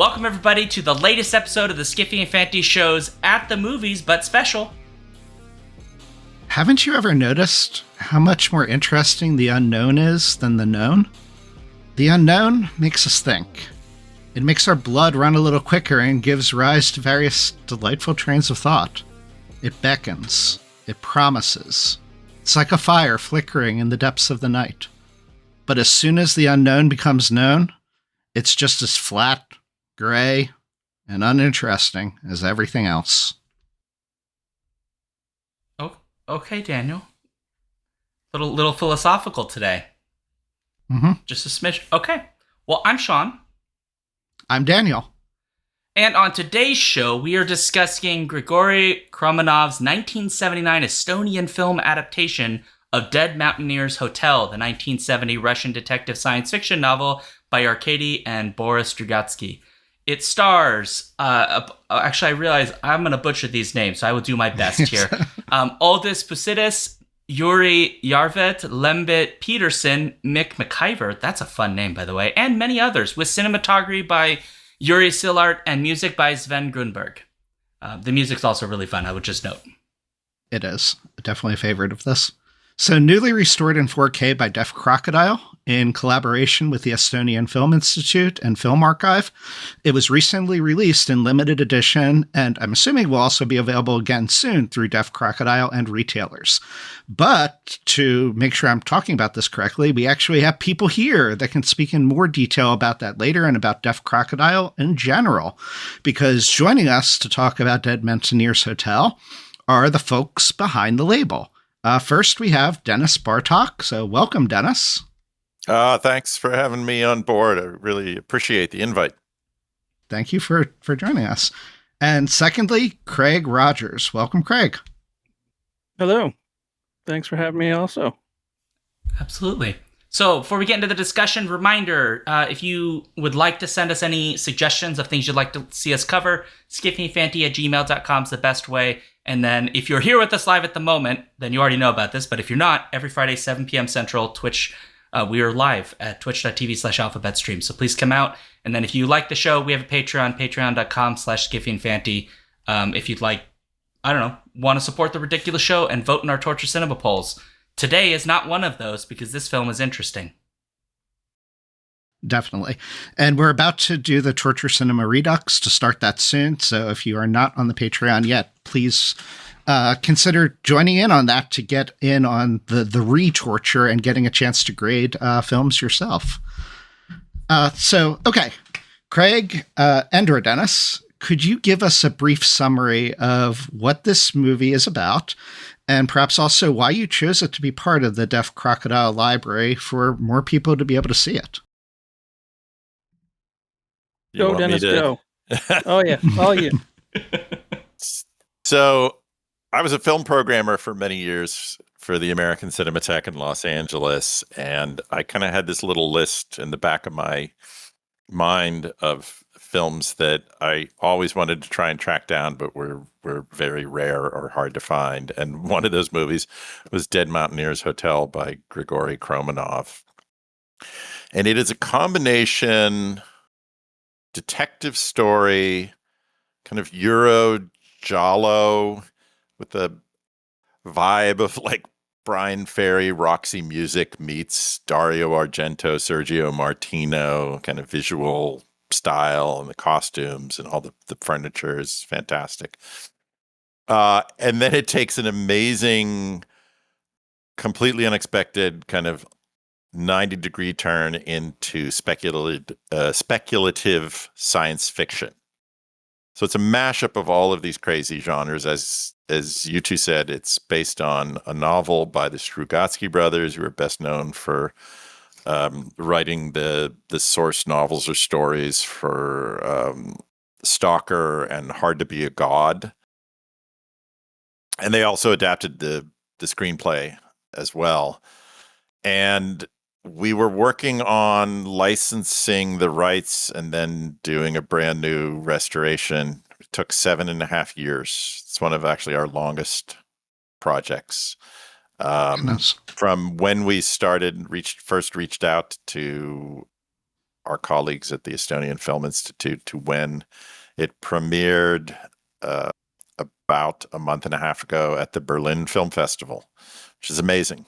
Welcome everybody to the latest episode of the Skiffy and Fantasy Show's At the Movies, but special. Haven't you ever noticed how much more interesting the unknown is than the known? The unknown makes us think. It makes our blood run a little quicker and gives rise to various delightful trains of thought. It beckons. It promises. It's like a fire flickering in the depths of the night. But as soon as the unknown becomes known, it's just as flat, gray, and uninteresting as everything else. Oh, okay, Daniel. Little philosophical today. Just a smidge. Okay. Well, I'm Shaun. I'm Daniel. And on today's show, we are discussing Grigori Kromanov's 1979 Estonian film adaptation of Dead Mountaineer's Hotel, the 1970 Russian detective science fiction novel by Arkady and Boris Strugatsky. It stars, actually I realize I'm going to butcher these names, so I will do my best here. Aldis Pusidis, Yuri Yarvet, Lembit Peterson, Mick McIver, that's a fun name by the way, and many others, with cinematography by Yuri Silart and music by Sven Grunberg. The music's also really fun, I would just note. It is. Definitely a favorite of this. So newly restored in 4K by Deaf Crocodile in collaboration with the Estonian Film Institute and Film Archive. It was recently released in limited edition, and I'm assuming will also be available again soon through Deaf Crocodile and retailers. But to make sure I'm talking about this correctly, we actually have people here that can speak in more detail about that later and about Deaf Crocodile in general. Because joining us to talk about Dead Mountaineer's Hotel are the folks behind the label. First, we have Dennis Bartok. So welcome, Dennis. Thanks for having me on board. I really appreciate the invite. Thank you for joining us. And secondly, Craig Rogers. Welcome, Craig. Hello. Thanks for having me also. Absolutely. So before we get into the discussion, reminder, if you would like to send us any suggestions of things you'd like to see us cover, skiffyfanty@gmail.com is the best way. And then if you're here with us live at the moment, then you already know about this. But if you're not, every Friday, 7 p.m. Central, Twitch, we are live at twitch.tv/alphabetstream. So please come out. And then if you like the show, we have a Patreon, patreon.com/skiffyandfanty. If you'd like, I don't know, want to support the ridiculous show and vote in our Torture Cinema polls. Today is not one of those because this film is interesting. Definitely. And we're about to do the Torture Cinema Redux to start that soon. So if you are not on the Patreon yet, please consider joining in on that to get in on the re-torture and getting a chance to grade films yourself. Okay, Craig and or Dennis, could you give us a brief summary of what this movie is about, and perhaps also why you chose it to be part of the Deaf Crocodile Library for more people to be able to see it? Go, Dennis, go. Oh, yeah. All you. So I was a film programmer for many years for the American Cinematheque in Los Angeles, and I kind of had this little list in the back of my mind of films that I always wanted to try and track down, but were very rare or hard to find. And one of those movies was Dead Mountaineer's Hotel by Grigori Kromanov. And it is a combination detective story, kind of Euro Giallo with a vibe of like Brian Ferry, Roxy Music meets Dario Argento, Sergio Martino, kind of visual style, and the costumes and all the furniture is fantastic. And then it takes an amazing, completely unexpected kind of 90-degree turn into speculative science fiction. So it's a mashup of all of these crazy genres. As you two said, it's based on a novel by the Strugatsky brothers, who are best known for writing the source novels or stories for Stalker and Hard to Be a God. And they also adapted the screenplay as well. And we were working on licensing the rights and then doing a brand new restoration. It took 7.5 years. It's one of actually our longest projects. From when we started, first reached out to our colleagues at the Estonian Film Institute to when it premiered about a month and a half ago at the Berlin Film Festival, which is amazing.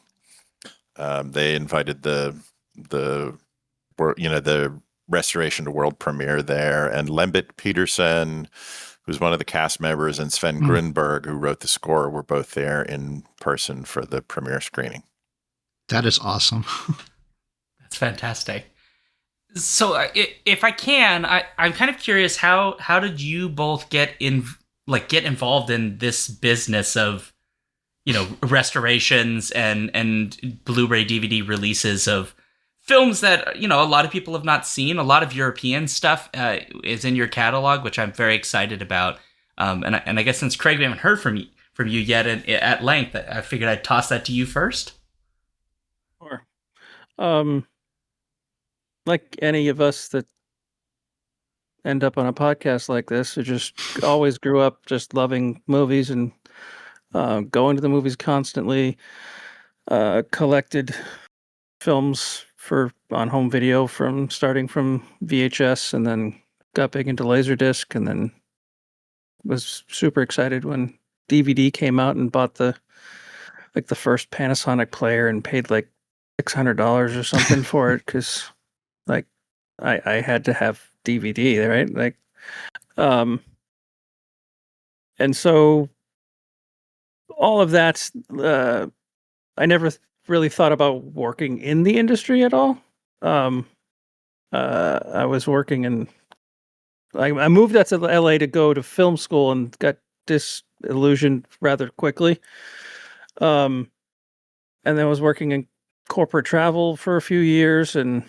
They invited the restoration to world premiere there, and Lembit Peterson, who's one of the cast members, and Sven Grunberg, who wrote the score, were both there in person for the premiere screening. That is awesome. That's fantastic. So if I can, I'm kind of curious, how did you both get involved in this business of, restorations and Blu-ray DVD releases of films that, a lot of people have not seen. A lot of European stuff is in your catalog, which I'm very excited about. And I guess since Craig, we haven't heard from you yet at length, I figured I'd toss that to you first. Sure. Like any of us that end up on a podcast like this, who just always grew up just loving movies and going to the movies constantly, collected films on home video starting from VHS, and then got big into Laserdisc, and then was super excited when DVD came out and bought the first Panasonic player and paid like $600 or something for it, because I had to have DVD, right? And so all of that, I never really thought about working in the industry at all. I was working I moved out to LA to go to film school and got disillusioned rather quickly. And then I was working in corporate travel for a few years, and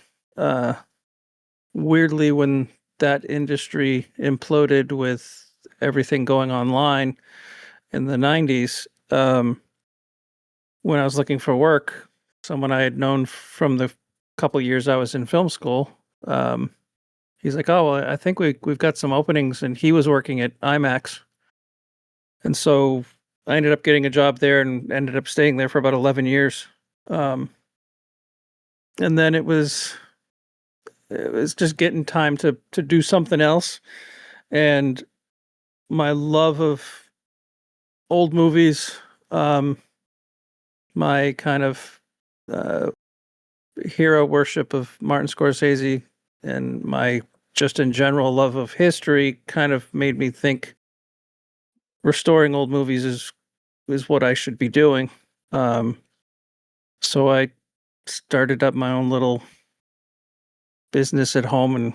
weirdly, when that industry imploded with everything going online in the 90s, when I was looking for work, someone I had known from the couple years I was in film school, he's like, "Oh, well, I think we've got some openings," and he was working at IMAX, and so I ended up getting a job there and ended up staying there for about 11 years. And then it was just getting time to do something else, and my love of old movies, my kind of hero worship of Martin Scorsese, and my just in general love of history kind of made me think restoring old movies is what I should be doing. So I started up my own little business at home and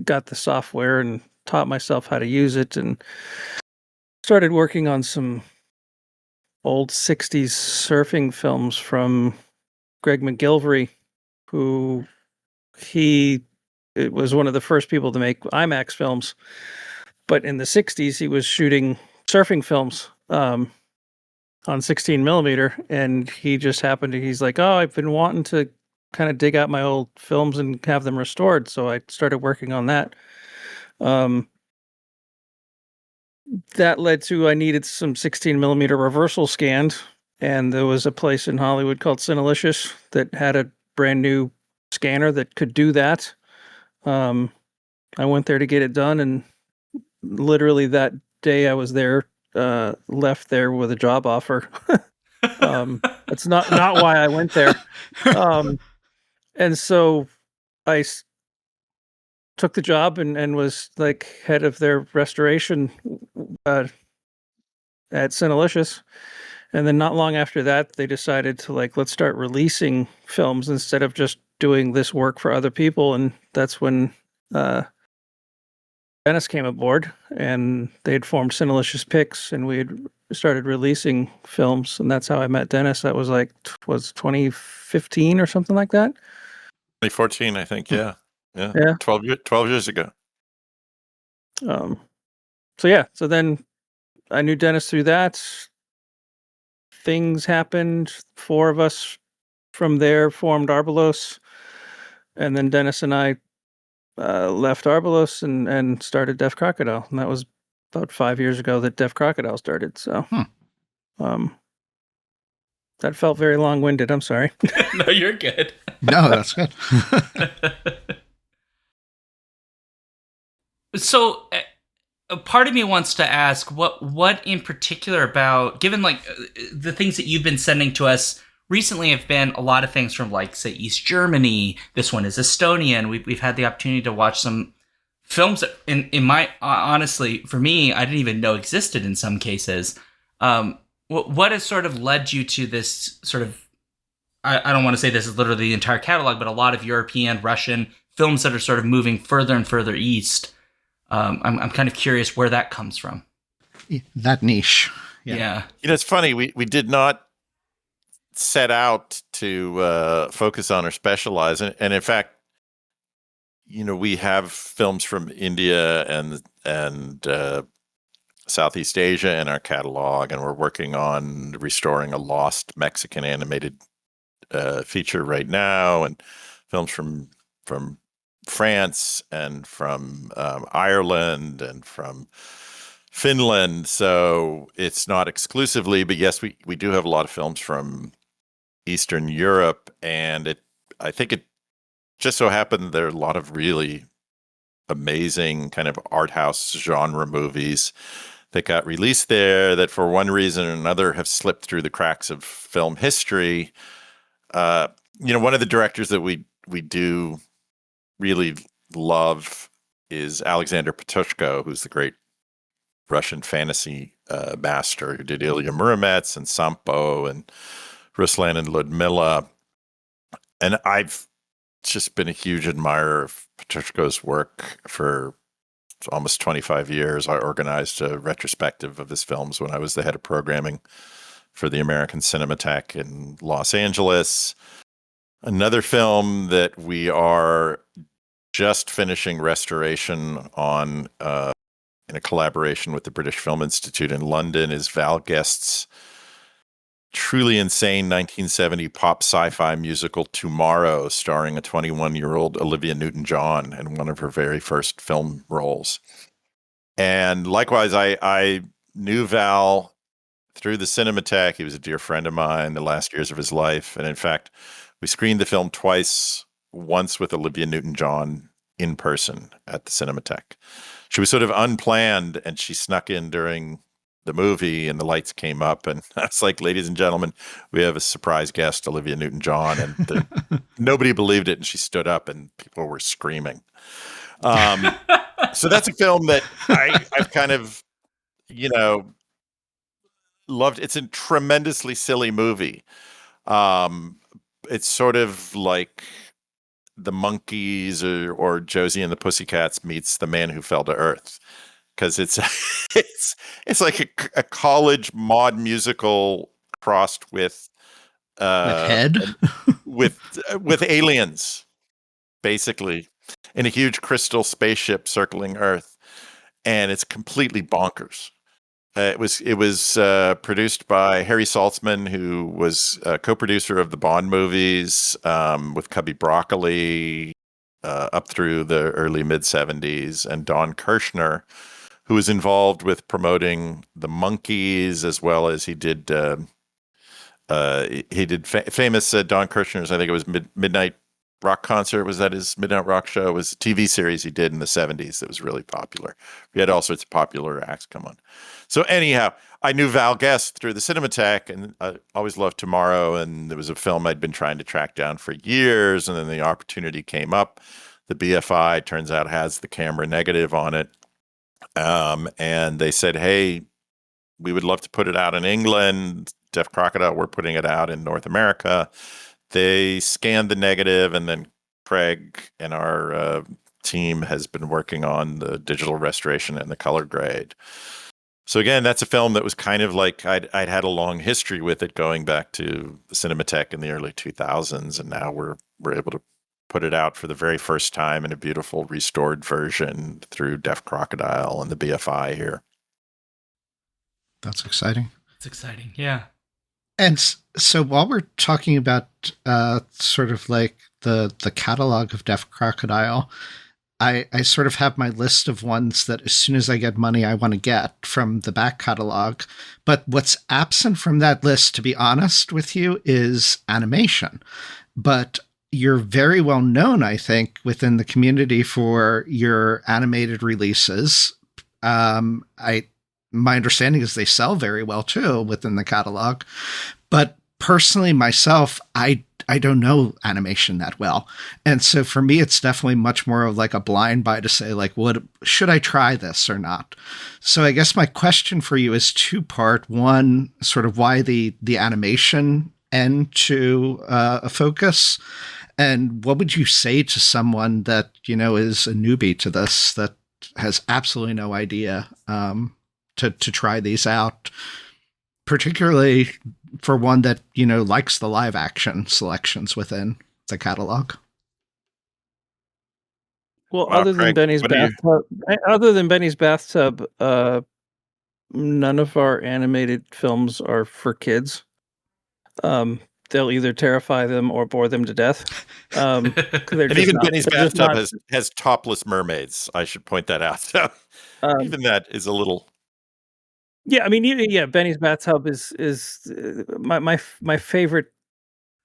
got the software and taught myself how to use it, and started working on some old 60s surfing films from Greg McGillivray, who it was one of the first people to make IMAX films. But in the 60s, he was shooting surfing films on 16 millimeter. And he just he's like, "Oh, I've been wanting to kind of dig out my old films and have them restored." So I started working on that. That led to, I needed some 16 millimeter reversal scanned. And there was a place in Hollywood called Cinelicious that had a brand new scanner that could do that. I went there to get it done, and literally that day I was there, left there with a job offer. That's not why I went there. And so I took the job and was like head of their restoration at Cinelicious. And then not long after that, they decided to let's start releasing films instead of just doing this work for other people. And that's when Dennis came aboard, and they had formed Cinelicious Picks, and we had started releasing films. And that's how I met Dennis. That was 2015 or something like that. 2014, I think. Yeah. 12 years ago. So then I knew Dennis through that. Things happened. 4 of us from there formed Arbalos, and then Dennis and I left Arbalos and started Deaf Crocodile, and that was about 5 years ago that Deaf Crocodile started. So, that felt very long-winded. I'm sorry. No, you're good. No, that's good. So, a part of me wants to ask what in particular about, given like the things that you've been sending to us recently have been a lot of things from like, say, East Germany. This one is Estonian. We've had the opportunity to watch some films that in my, honestly, for me, I didn't even know existed in some cases. What has sort of led you to this sort of, I don't want to say this is literally the entire catalog, but a lot of European, Russian films that are sort of moving further and further east. I'm kind of curious where that comes from. That niche. Yeah. It's funny. We did not set out to focus on or specialize. And in fact, we have films from India and Southeast Asia in our catalog, and we're working on restoring a lost Mexican animated feature right now, and films from France and from Ireland and from Finland. So it's not exclusively, but yes, we do have a lot of films from Eastern Europe, and I think it just so happened there are a lot of really amazing kind of art house genre movies that got released there that for one reason or another have slipped through the cracks of film history. One of the directors that we do really love is Alexander Petrushko, who's the great Russian fantasy master who did Ilya Muromets and Sampo and Ruslan and Ludmilla. And I've just been a huge admirer of Petrushko's work for almost 25 years. I organized a retrospective of his films when I was the head of programming for the American Cinematheque in Los Angeles. Another film that we are just finishing restoration on in a collaboration with the British Film Institute in London is Val Guest's truly insane 1970 pop sci-fi musical Tomorrow, starring a 21-year-old Olivia Newton-John in one of her very first film roles. And likewise, I knew Val through the Cinematheque. He was a dear friend of mine the last years of his life. And in fact, we screened the film twice, once with Olivia Newton-John in person at the Cinematheque. She was sort of unplanned, and she snuck in during the movie, and the lights came up, and I was like, ladies and gentlemen, we have a surprise guest, Olivia Newton-John, and nobody believed it, and she stood up, and people were screaming. So that's a film that I've kind of, loved. It's a tremendously silly movie. It's sort of like the Monkees or Josie and the Pussycats meets The Man Who Fell to Earth, because it's like a college mod musical crossed with Head with aliens, basically, in a huge crystal spaceship circling Earth, and it's completely bonkers. It was produced by Harry Saltzman, who was a co-producer of the Bond movies with Cubby Broccoli up through the early mid-'70s, and Don Kirshner, who was involved with promoting the Monkees, as well as he did famous Don Kirshner's, I think it was Midnight Rock Concert. Was that his Midnight Rock show? It was a TV series he did in the 70s that was really popular. He had all sorts of popular acts come on. So anyhow, I knew Val Guest through the Cinematheque, and I always loved Tomorrow, and it was a film I'd been trying to track down for years, and then the opportunity came up. The BFI, turns out, has the camera negative on it. And they said, hey, we would love to put it out in England. Deaf Crocodile, we're putting it out in North America. They scanned the negative, and then Craig and our team has been working on the digital restoration and the color grade. So again, that's a film that was kind of like I'd had a long history with it, going back to the Cinematheque in the early 2000s, and now we're able to put it out for the very first time in a beautiful restored version through Deaf Crocodile and the BFI here. That's exciting. It's exciting, yeah. And so while we're talking about sort of like the catalog of Deaf Crocodile, I sort of have my list of ones that as soon as I get money, I want to get from the back catalog. But what's absent from that list, to be honest with you, is animation. But you're very well known, I think, within the community for your animated releases. My understanding is they sell very well too within the catalog. But personally, myself, I don't know animation that well. And so for me, it's definitely much more of like a blind buy to say, like, what should I try this or not? So I guess my question for you is two-part. One, sort of why the animation end to a focus, and what would you say to someone that, you know, is a newbie to this, that has absolutely no idea to try these out, particularly for one that, you know, likes the live action selections within the catalog? Well, Wow, Craig, other than Benny's bathtub, none of our animated films are for kids. They'll either terrify them or bore them to death. And even Benny's bathtub has topless mermaids. I should point that out. So even that is a little. Yeah, I mean, Benny's bathtub is my favorite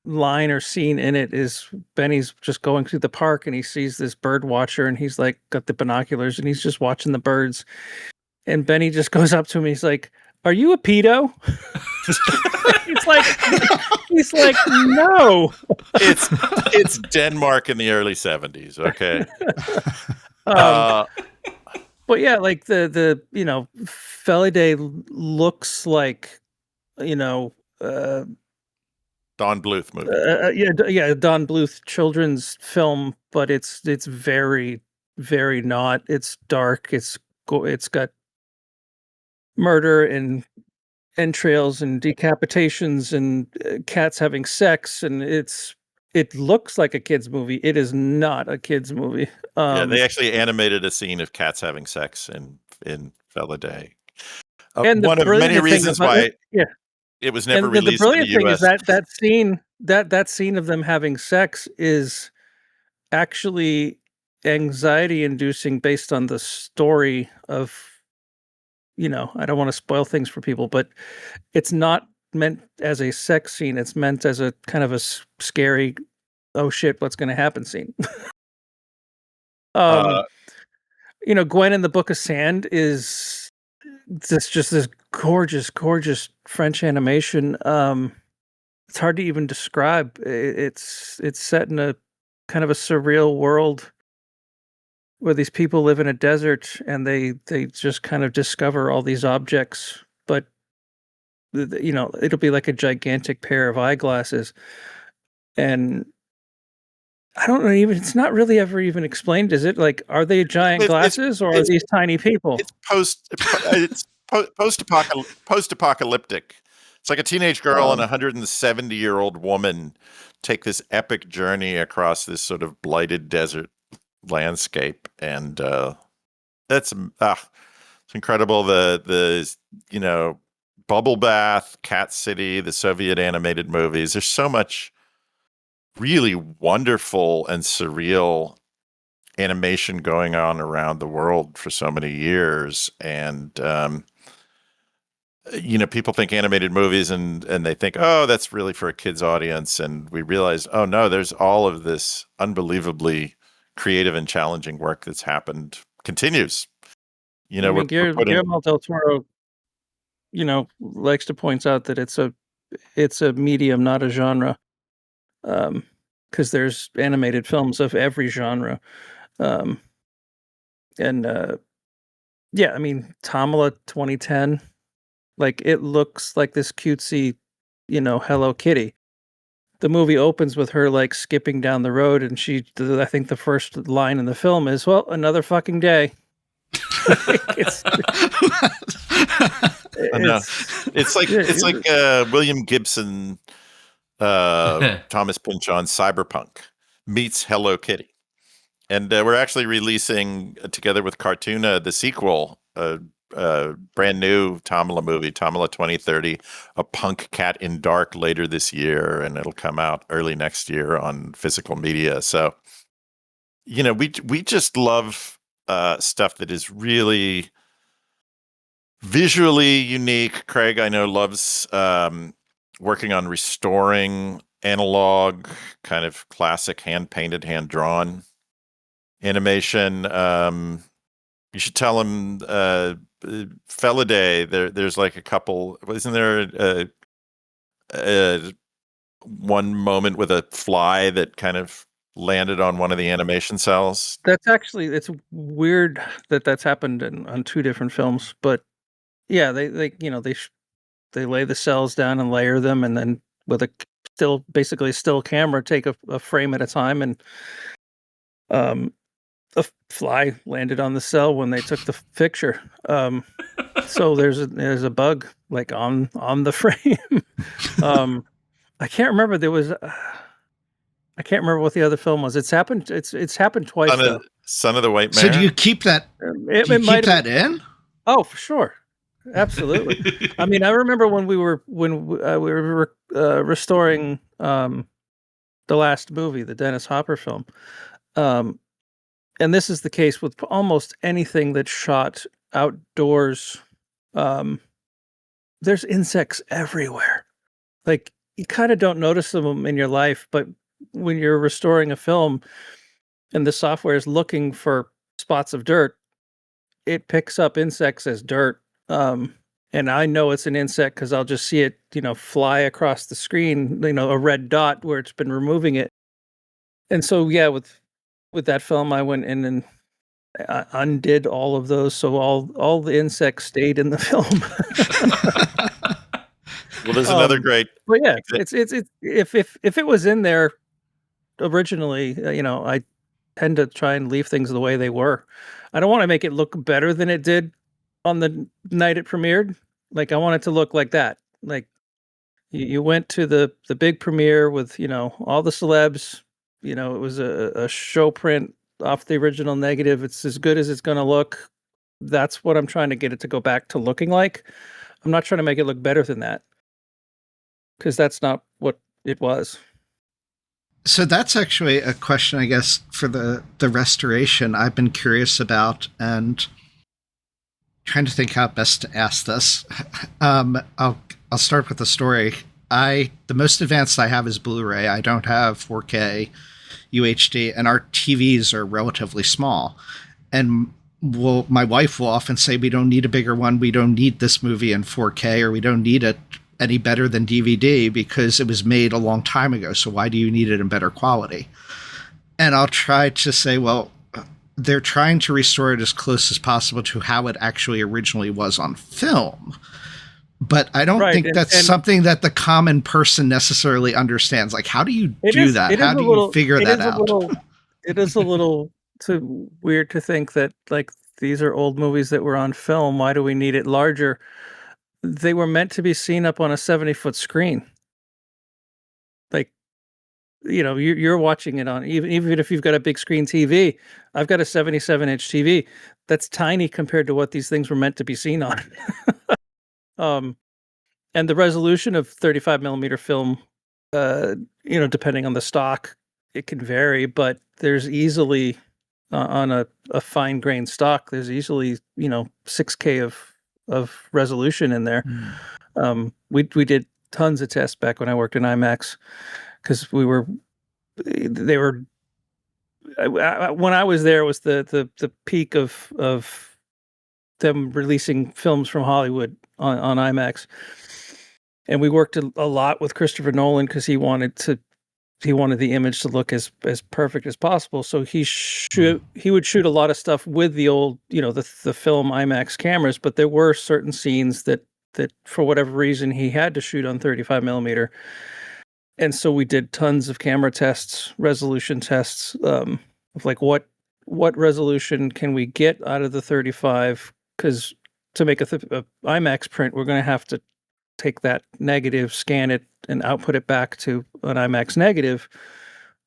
line or scene in it is Benny's just going through the park and he sees this bird watcher and he's like got the binoculars and he's just watching the birds. And Benny just goes up to him. He's like, "Are you a pedo?" He's like, no. It's Denmark in the early 70s. Okay. But yeah, like the you know, Felidae looks like, you know, Don Bluth movie. Don Bluth children's film, but it's very, very not. It's dark. It's got murder and entrails and decapitations and cats having sex, and it looks like a kids movie. It is not a kids movie. They actually animated a scene of cats having sex in Felidae. And one of many reasons why it was never released in the US. The brilliant thing is that scene of them having sex is actually anxiety inducing based on the story of, you know, I don't want to spoil things for people, but it's not meant as a sex scene. It's meant as a kind of a scary, oh shit, what's going to happen scene. You know, Gwen in the Book of Sand is just this gorgeous, gorgeous French animation. It's hard to even describe. It's set in a kind of a surreal world where these people live in a desert and they just kind of discover all these objects, but you know, it'll be like a gigantic pair of eyeglasses. And I don't know, even it's not really ever even explained. Is it like, are they giant glasses or are these tiny people? It's post-apocalyptic. It's like a teenage girl and a 170-year-old woman take this epic journey across this sort of blighted desert landscape, and that's it's incredible. The you know, Bubble Bath, Cat City, the Soviet animated movies. There's so much really wonderful and surreal animation going on around the world for so many years, and you know, people think animated movies and they think, oh, that's really for a kids audience, and we realize, oh no, there's all of this unbelievably creative and challenging work that's happened, continues. You know, Guillermo del Toro, you know, likes to point out that it's a medium, not a genre, because there's animated films of every genre, yeah, I mean, Tamala 2010, like it looks like this cutesy, you know, Hello Kitty. The movie opens with her like skipping down the road, and I think the first line in the film is, "Well, another fucking day." It's like William Gibson, Thomas Pynchon Cyberpunk meets Hello Kitty, and we're actually releasing together with Cartoona the sequel. Brand new Tamala movie, Tamala 2030, A Punk Cat in Dark, later this year, and it'll come out early next year on physical media. So, you know, we just love stuff that is really visually unique. Craig, I know, loves working on restoring analog, kind of classic hand-painted, hand-drawn animation. You should tell him Felidae. There's like a couple. Isn't there one moment with a fly that kind of landed on one of the animation cells? That's actually, it's weird that that's happened on two different films, but yeah, they they lay the cells down and layer them, and then with a basically still camera, take a frame at a time, and a fly landed on the cell when they took the picture. So there's a bug like on the frame. I can't remember. There was. I can't remember what the other film was. It's happened twice. Son of the White Mare. So do you keep that? Keep that in? Oh, for sure, absolutely. I mean, I remember when we were restoring the last movie, the Dennis Hopper film, and this is the case with almost anything that's shot outdoors. There's insects everywhere. Like, you kind of don't notice them in your life, but when you're restoring a film and the software is looking for spots of dirt, it picks up insects as dirt. And I know it's an insect because I'll just see it, fly across the screen, a red dot where it's been removing it. And so, yeah, with that film, I went in and undid all of those, so all the insects stayed in the film. Well, there's another great. But yeah, it's if it was in there originally, I tend to try and leave things the way they were. I don't want to make it look better than it did on the night it premiered. Like, I want it to look like that. Like, you went to the big premiere with all the celebs. It was a show print off the original negative. It's as good as it's going to look. That's what I'm trying to get it to go back to looking like. I'm not trying to make it look better than that, because that's not what it was. So that's actually a question, I guess, for the restoration I've been curious about, and trying to think how best to ask this. I'll start with the story. The most advanced I have is Blu-ray. I don't have 4K UHD, and our TVs are relatively small. And my wife will often say, we don't need a bigger one. We don't need this movie in 4K, or we don't need it any better than DVD because it was made a long time ago. So why do you need it in better quality? And I'll try to say, well, they're trying to restore it as close as possible to how it actually originally was on film. But I don't think that's something that the common person necessarily understands. Like, how do you do that? How do you figure that out? It is a little too weird to think that, like, these are old movies that were on film. Why do we need it larger? They were meant to be seen up on a 70-foot screen. Like, you're watching it on, even if you've got a big screen TV. I've got a 77-inch TV. That's tiny compared to what these things were meant to be seen on. And the resolution of 35 millimeter film, depending on the stock, it can vary, but there's easily on a fine grained stock, there's easily 6K of resolution in there. We did tons of tests back when I worked in IMAX, because when I was there was the peak of them releasing films from Hollywood on IMAX, and we worked a lot with Christopher Nolan because he wanted the image to look as perfect as possible. So he would shoot a lot of stuff with the old, the film IMAX cameras, but there were certain scenes that for whatever reason he had to shoot on 35 millimeter. And so we did tons of camera tests, resolution tests, of like what resolution can we get out of the 35? Because to make a IMAX print, we're going to have to take that negative, scan it, and output it back to an IMAX negative.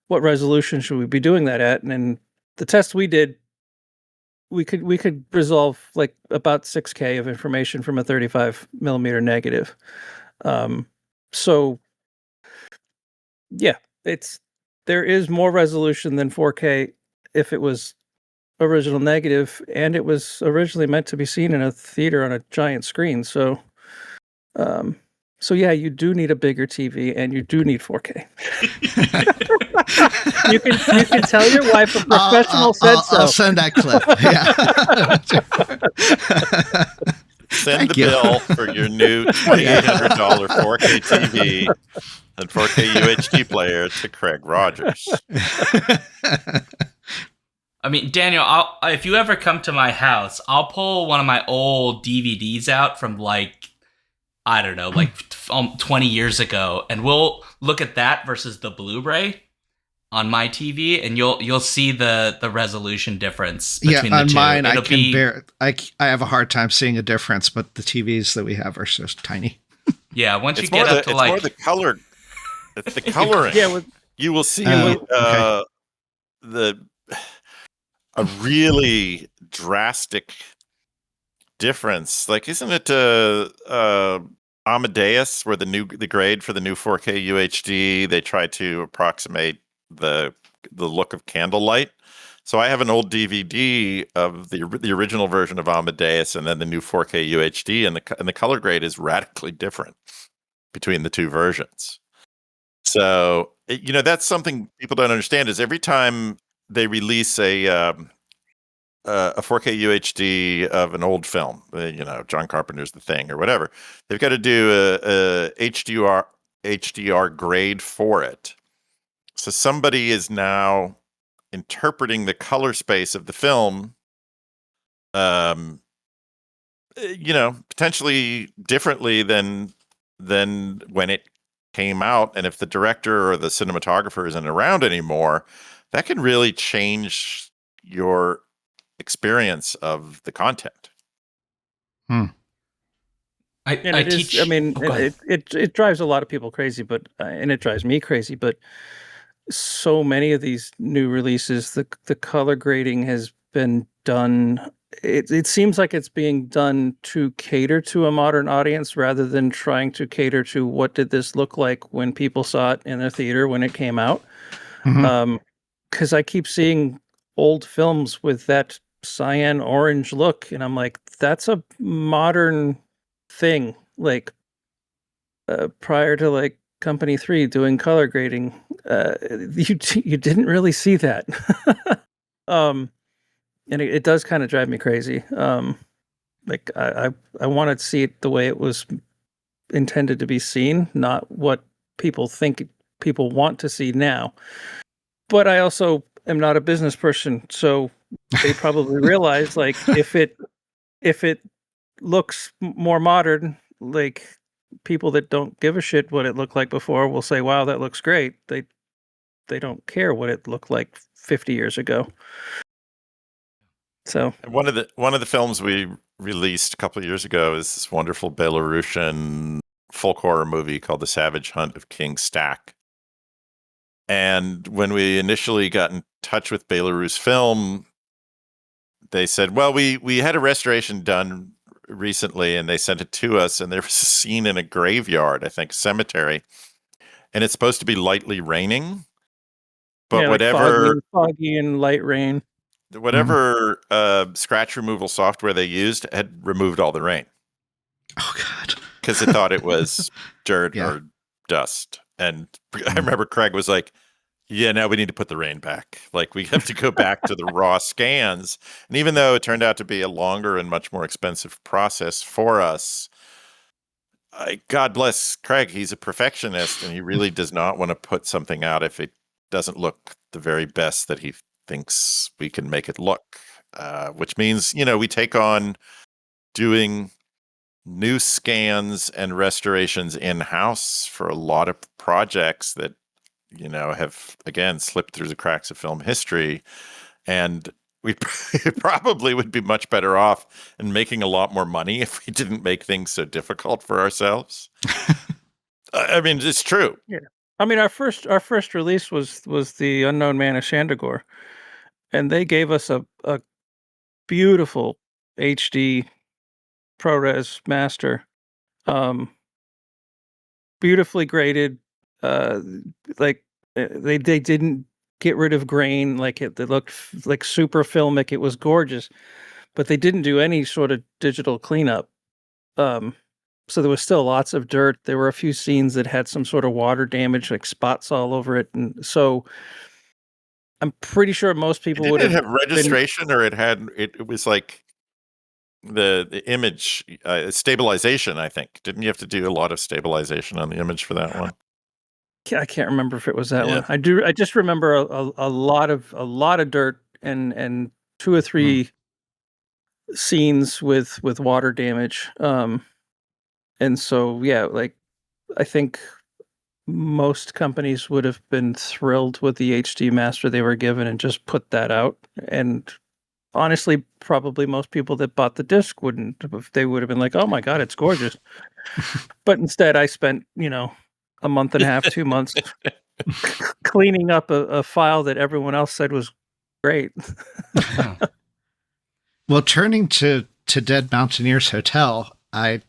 What resolution should we be doing that at? And the test we did, we could resolve like about 6K of information from a 35 millimeter negative. So yeah, there is more resolution than 4K if it was original negative, and it was originally meant to be seen in a theater on a giant screen. So So yeah, you do need a bigger TV, and you do need 4K. you can tell your wife a professional said so. I'll send that clip. Yeah. Send the bill for your new $2,800 4K TV and 4K UHD player to Craig Rogers. I mean, Daniel, if you ever come to my house, I'll pull one of my old DVDs out from I don't know, 20 years ago, and we'll look at that versus the Blu-ray on my TV, and you'll see the resolution difference between the two. Mine, I have a hard time seeing a difference, but the TVs that we have are so tiny. Yeah, once you get up to more the color, it's the coloring. Yeah, you will see a really drastic difference. Like, isn't it Amadeus, where the grade for the new 4K UHD, they try to approximate the look of Candlelight. So I have an old DVD of the original version of Amadeus, and then the new 4K UHD, and the color grade is radically different between the two versions. So that's something people don't understand, is every time they release a 4K UHD of an old film, John Carpenter's The Thing or whatever, they've got to do a HDR grade for it. So somebody is now interpreting the color space of the film, potentially differently than when it came out. And if the director or the cinematographer isn't around anymore, that can really change your experience of the content. It drives a lot of people crazy, and it drives me crazy, but so many of these new releases, the color grading has been done. It seems like it's being done to cater to a modern audience rather than trying to cater to what did this look like when people saw it in the theater when it came out. Because I keep seeing old films with that cyan orange look, and I'm like, that's a modern thing. Like prior to Company 3 doing color grading, you didn't really see that. And it does kind of drive me crazy. I want to see it the way it was intended to be seen, not what people think people want to see now. But I also am not a business person, so they probably realize if it looks more modern, people that don't give a shit what it looked like before will say, wow, that looks great. They don't care what it looked like 50 years ago. So one of the films we released a couple of years ago is this wonderful Belarusian folk horror movie called The Savage Hunt of King Stack. And when we initially got in touch with Belarus Film, they said, well, we had a restoration done recently, and they sent it to us, and there was a scene in a graveyard, I think cemetery, and it's supposed to be lightly raining, but foggy and light rain, whatever scratch removal software they used had removed all the rain. Oh God! Because it thought it was dirt or dust. And I remember Craig was like, yeah, now we need to put the rain back. We have to go back to the raw scans. And even though it turned out to be a longer and much more expensive process for us, God bless Craig. He's a perfectionist, and he really does not want to put something out if it doesn't look the very best that he thinks we can make it look. Which means, we take on doing new scans and restorations in-house for a lot of projects that have again slipped through the cracks of film history, and we probably would be much better off in making a lot more money if we didn't make things so difficult for ourselves. I mean, it's true. Yeah, I mean, our first release was The Unknown Man of Shandagor, and they gave us a beautiful HD ProRes master, beautifully graded. They didn't get rid of grain. It looked like super filmic. It was gorgeous, but they didn't do any sort of digital cleanup. So there was still lots of dirt. There were a few scenes that had some sort of water damage, like spots all over it. And so I'm pretty sure most people would Didn't have it have registration, or it was like the image stabilization, I think. Didn't you have to do a lot of stabilization on the image for that one? I can't remember if it was that Yeah. one. I just remember a lot of dirt and 2 or 3 scenes with water damage. And so yeah, like I think most companies would have been thrilled with the HD master they were given and just put that out. And honestly, probably most people that bought the disc wouldn't. They would have been like, "Oh my god, it's gorgeous." But instead, I spent a month and a half, 2 months cleaning up a file that everyone else said was great. Yeah. Well, turning to Dead Mountaineer's Hotel, I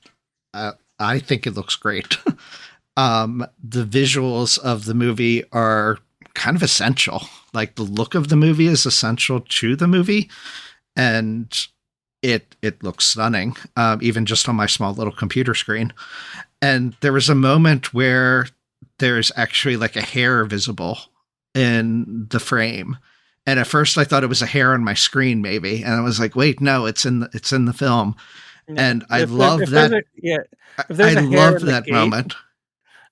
think it looks great. The visuals of the movie are kind of essential. Like the look of the movie is essential to the movie, and it looks stunning, even just on my small little computer screen. And there was a moment where there's actually like a hair visible in the frame. And at first I thought it was a hair on my screen, maybe. And I was like, wait, no, it's in the film. And I love that. If there's I a hair love in the that gate, moment.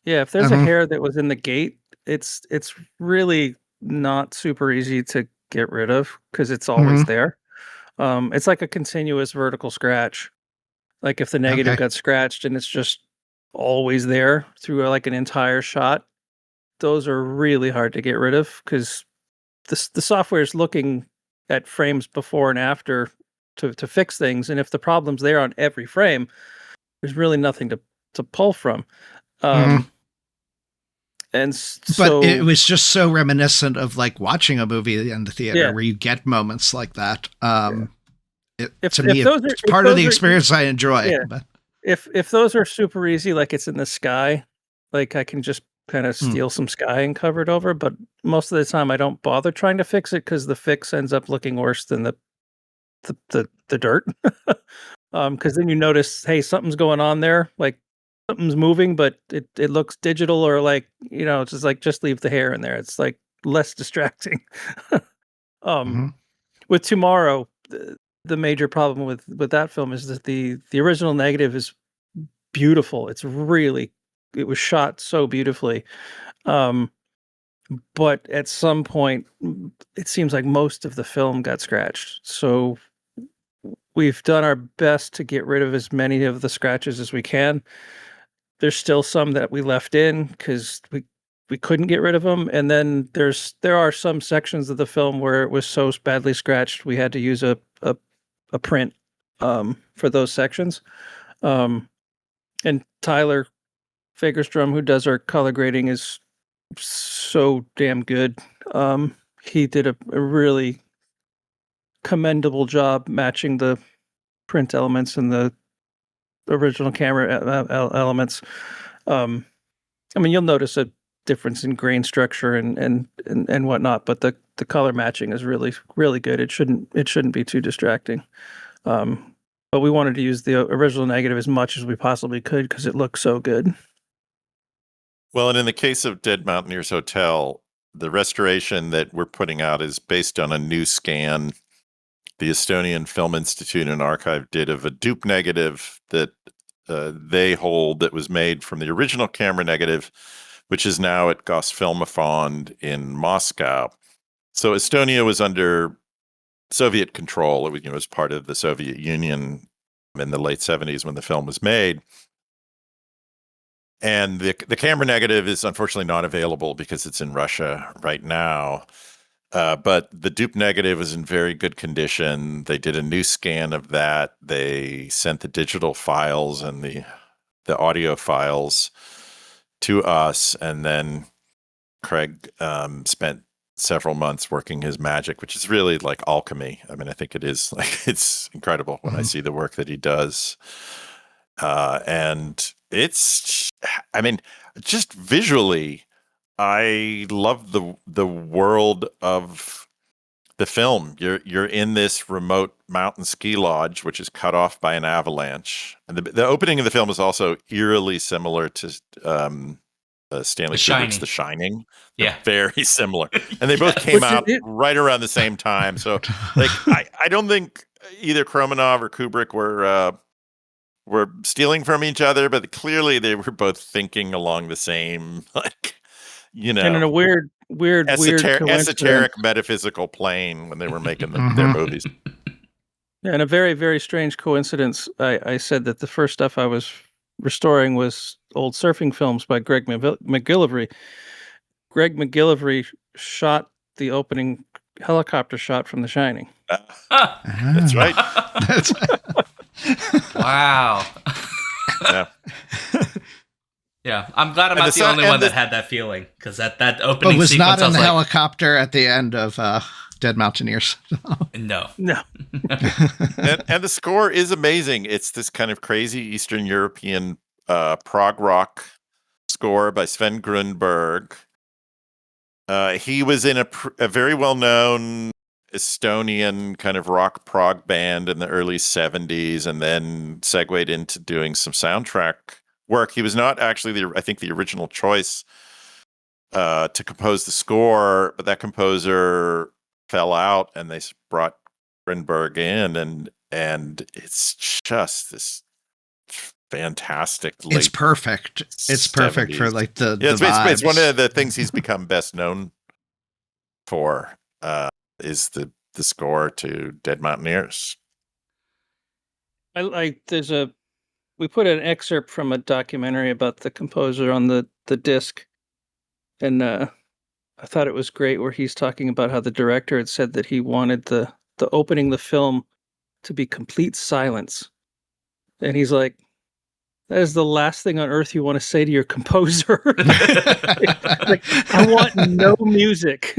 yeah, if there's a hair that was in the gate, it's really not super easy to get rid of because it's always there. It's like a continuous vertical scratch. Like if the negative got scratched and it's just always there through like an entire shot, those are really hard to get rid of because the software is looking at frames before and after to fix things, and if the problem's there on every frame, there's really nothing to pull from. And so, but it was just so reminiscent of like watching a movie in the theater where you get moments like that. To me, it's part of the experience I enjoy. Yeah. But if those are super easy, like it's in the sky, like I can just kind of steal some sky and cover it over. But most of the time, I don't bother trying to fix it because the fix ends up looking worse than the dirt. Because then you notice, hey, something's going on there, like something's moving, but it looks digital, or like it's just like just leave the hair in there. It's like less distracting. With Tomorrow, the major problem with that film is that the original negative is beautiful. It was shot so beautifully. But at some point, it seems like most of the film got scratched. So we've done our best to get rid of as many of the scratches as we can. There's still some that we left in because we couldn't get rid of them. And then there are some sections of the film where it was so badly scratched we had to use a print for those sections. And Tyler Fagerstrom, who does our color grading, is so damn good. He did a really commendable job matching the print elements and the original camera elements. I mean, you'll notice a difference in grain structure and whatnot, but the color matching is really, really good. It shouldn't be too distracting. But we wanted to use the original negative as much as we possibly could because it looks so good. Well, and in the case of Dead Mountaineer's Hotel, the restoration that we're putting out is based on a new scan the Estonian Film Institute and Archive did of a dupe negative that they hold that was made from the original camera negative, which is now at Gosfilmfond in Moscow. So Estonia was under Soviet control. It was part of the Soviet Union in the late 70s when the film was made. And the camera negative is unfortunately not available because it's in Russia right now. But the dupe negative is in very good condition. They did a new scan of that. They sent the digital files and the audio files to us. And then Craig spent several months working his magic, which is really like alchemy. I mean, I think it is like, it's incredible when I see the work that he does. And it's, I mean, just visually, I love the world of the film. You're in this remote mountain ski lodge, which is cut off by an avalanche. And the opening of the film is also eerily similar to Stanley Kubrick's The Shining. Yeah. They're very similar. And they both came out right around the same time. So like I don't think either Kromanov or Kubrick were stealing from each other, but clearly they were both thinking along the same, like, you know, and in a weird esoteric metaphysical plane when they were making their movies. Yeah, and a very, very strange coincidence. I said that the first stuff I was restoring was old surfing films by Greg McGillivray. Greg McGillivray shot the opening helicopter shot from The Shining. That's right. Wow. Yeah. Yeah, I'm glad I'm not the only one that had that feeling, because that opening but was sequence, not in the helicopter at the end of Dead Mountaineers. No. And the score is amazing. It's this kind of crazy Eastern European prog rock score by Sven Grunberg. He was in a very well-known Estonian kind of rock prog band in the early 70s, and then segued into doing some soundtrack work. He was not actually I think the original choice to compose the score, but that composer fell out, and they brought Grunberg in, and it's just this fantastic. It's perfect. It's perfect for like the vibes. It's one of the things he's become best known for. Is the score to Dead Mountaineers. We put an excerpt from a documentary about the composer on the disc, and I thought it was great where he's talking about how the director had said that he wanted the opening the film to be complete silence, and he's like, that is the last thing on earth you want to say to your composer. Like, I want no music.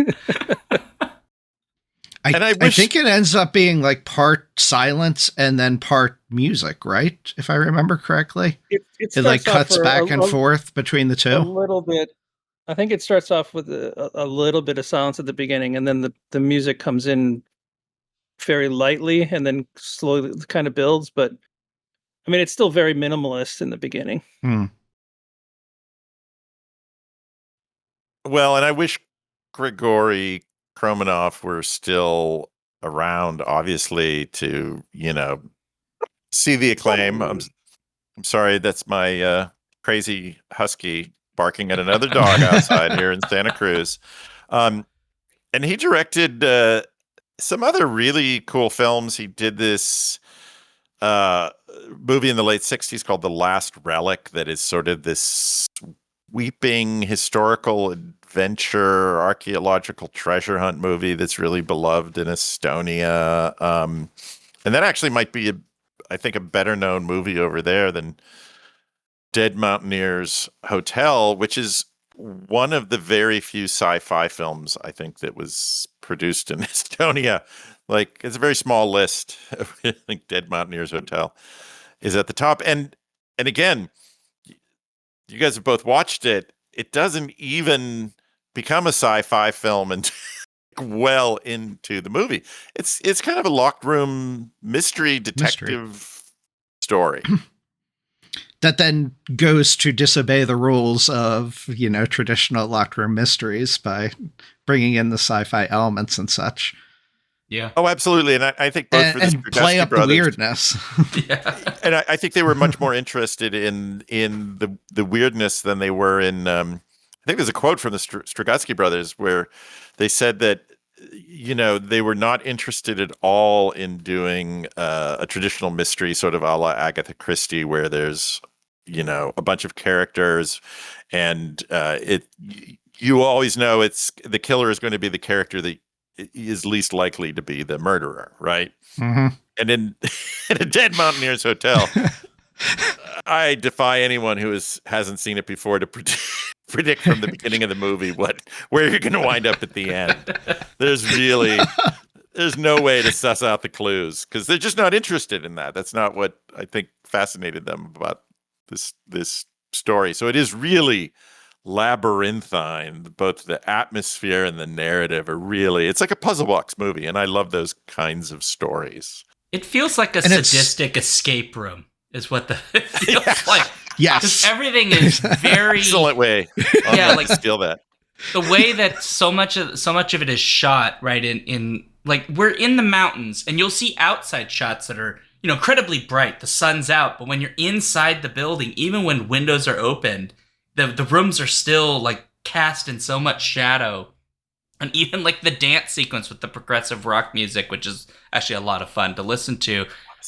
I think it ends up being like part silence and then part music, right? If I remember correctly, it like cuts back and forth between the two. A little bit. I think it starts off with a little bit of silence at the beginning, and then the music comes in very lightly, and then slowly kind of builds. But I mean, it's still very minimalist in the beginning. Well, and I wish Grigori Kromanov were still around, obviously, to, see the acclaim. I'm sorry, that's my crazy husky barking at another dog outside here in Santa Cruz. And he directed some other really cool films. He did this movie in the late 60s called The Last Relic that is sort of this sweeping historical adventure archaeological treasure hunt movie that's really beloved in Estonia. And that actually might be, I think, a better known movie over there than Dead Mountaineers Hotel, which is one of the very few sci-fi films I think that was produced in Estonia. Like, it's a very small list. I think Dead Mountaineers Hotel is at the top. And again, you guys have both watched it. It doesn't even become a sci-fi film and well into the movie. It's kind of a locked room mystery detective story. That then goes to disobey the rules of, traditional locked room mysteries by bringing in the sci-fi elements and such. Yeah. Oh, absolutely. And I think both for the and play up brothers, the weirdness. Yeah. And I think they were much more interested in the weirdness than they were in. I think there's a quote from the Strugatsky brothers where they said that they were not interested at all in doing a traditional mystery, sort of a la Agatha Christie, where there's a bunch of characters, and you always know it's the killer is going to be the character that is least likely to be the murderer, right? Mm-hmm. And in a Dead Mountaineers Hotel, I defy anyone who hasn't seen it before to predict from the beginning of the movie where you're going to wind up at the end. There's no way to suss out the clues because they're just not interested in that. That's not what I think fascinated them about this story. So it is really labyrinthine. Both the atmosphere and the narrative are really, it's like a puzzle box movie, and I love those kinds of stories. It feels like a sadistic escape room, is what it feels like. Yes. Because everything is very... Excellent way. Yeah, like steal that. The way that so much of it is shot, right, in like, we're in the mountains, and you'll see outside shots that are, incredibly bright. The sun's out, but when you're inside the building, even when windows are opened, the rooms are still, like, cast in so much shadow. And even, like, the dance sequence with the progressive rock music, which is actually a lot of fun to listen to,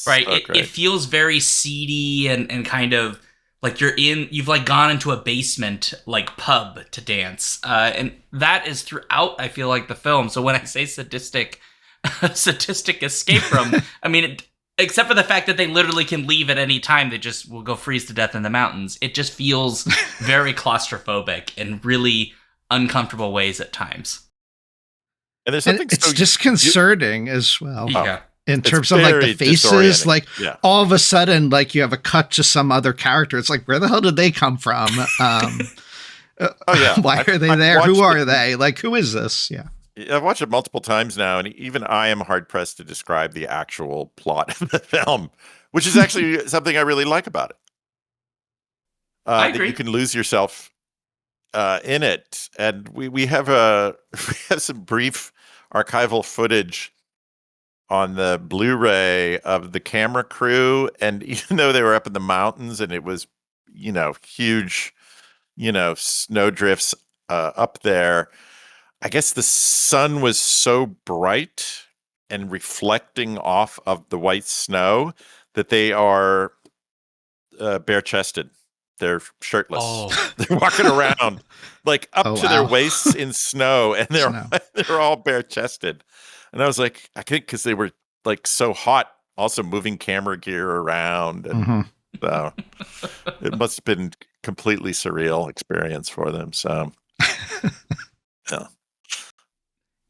right? So It feels very seedy and kind of like you've, like, gone into a basement, like, pub to dance. And that is throughout, I feel like, the film. So when I say sadistic escape room, I mean, except for the fact that they literally can leave at any time, they just will go freeze to death in the mountains. It just feels very claustrophobic in really uncomfortable ways at times. And there's something it's disconcerting as well. Yeah. In terms of, like, the faces, like, all of a sudden, like, you have a cut to some other character. It's like, where the hell did they come from? Why are they there? Who are they? Like, who is this? Yeah. I've watched it multiple times now, and even I am hard-pressed to describe the actual plot of the film, which is actually something I really like about it. I agree. That you can lose yourself in it. And we have some brief archival footage on the Blu-ray of the camera crew, and even though they were up in the mountains and it was, huge, snow drifts up there, I guess the sun was so bright and reflecting off of the white snow that they are bare-chested. They're shirtless. Oh. They're walking around like up to their waists in snow, and they're all bare-chested. And I was like, I think because they were, like, so hot, also moving camera gear around, and so it must have been completely surreal experience for them. So, yeah.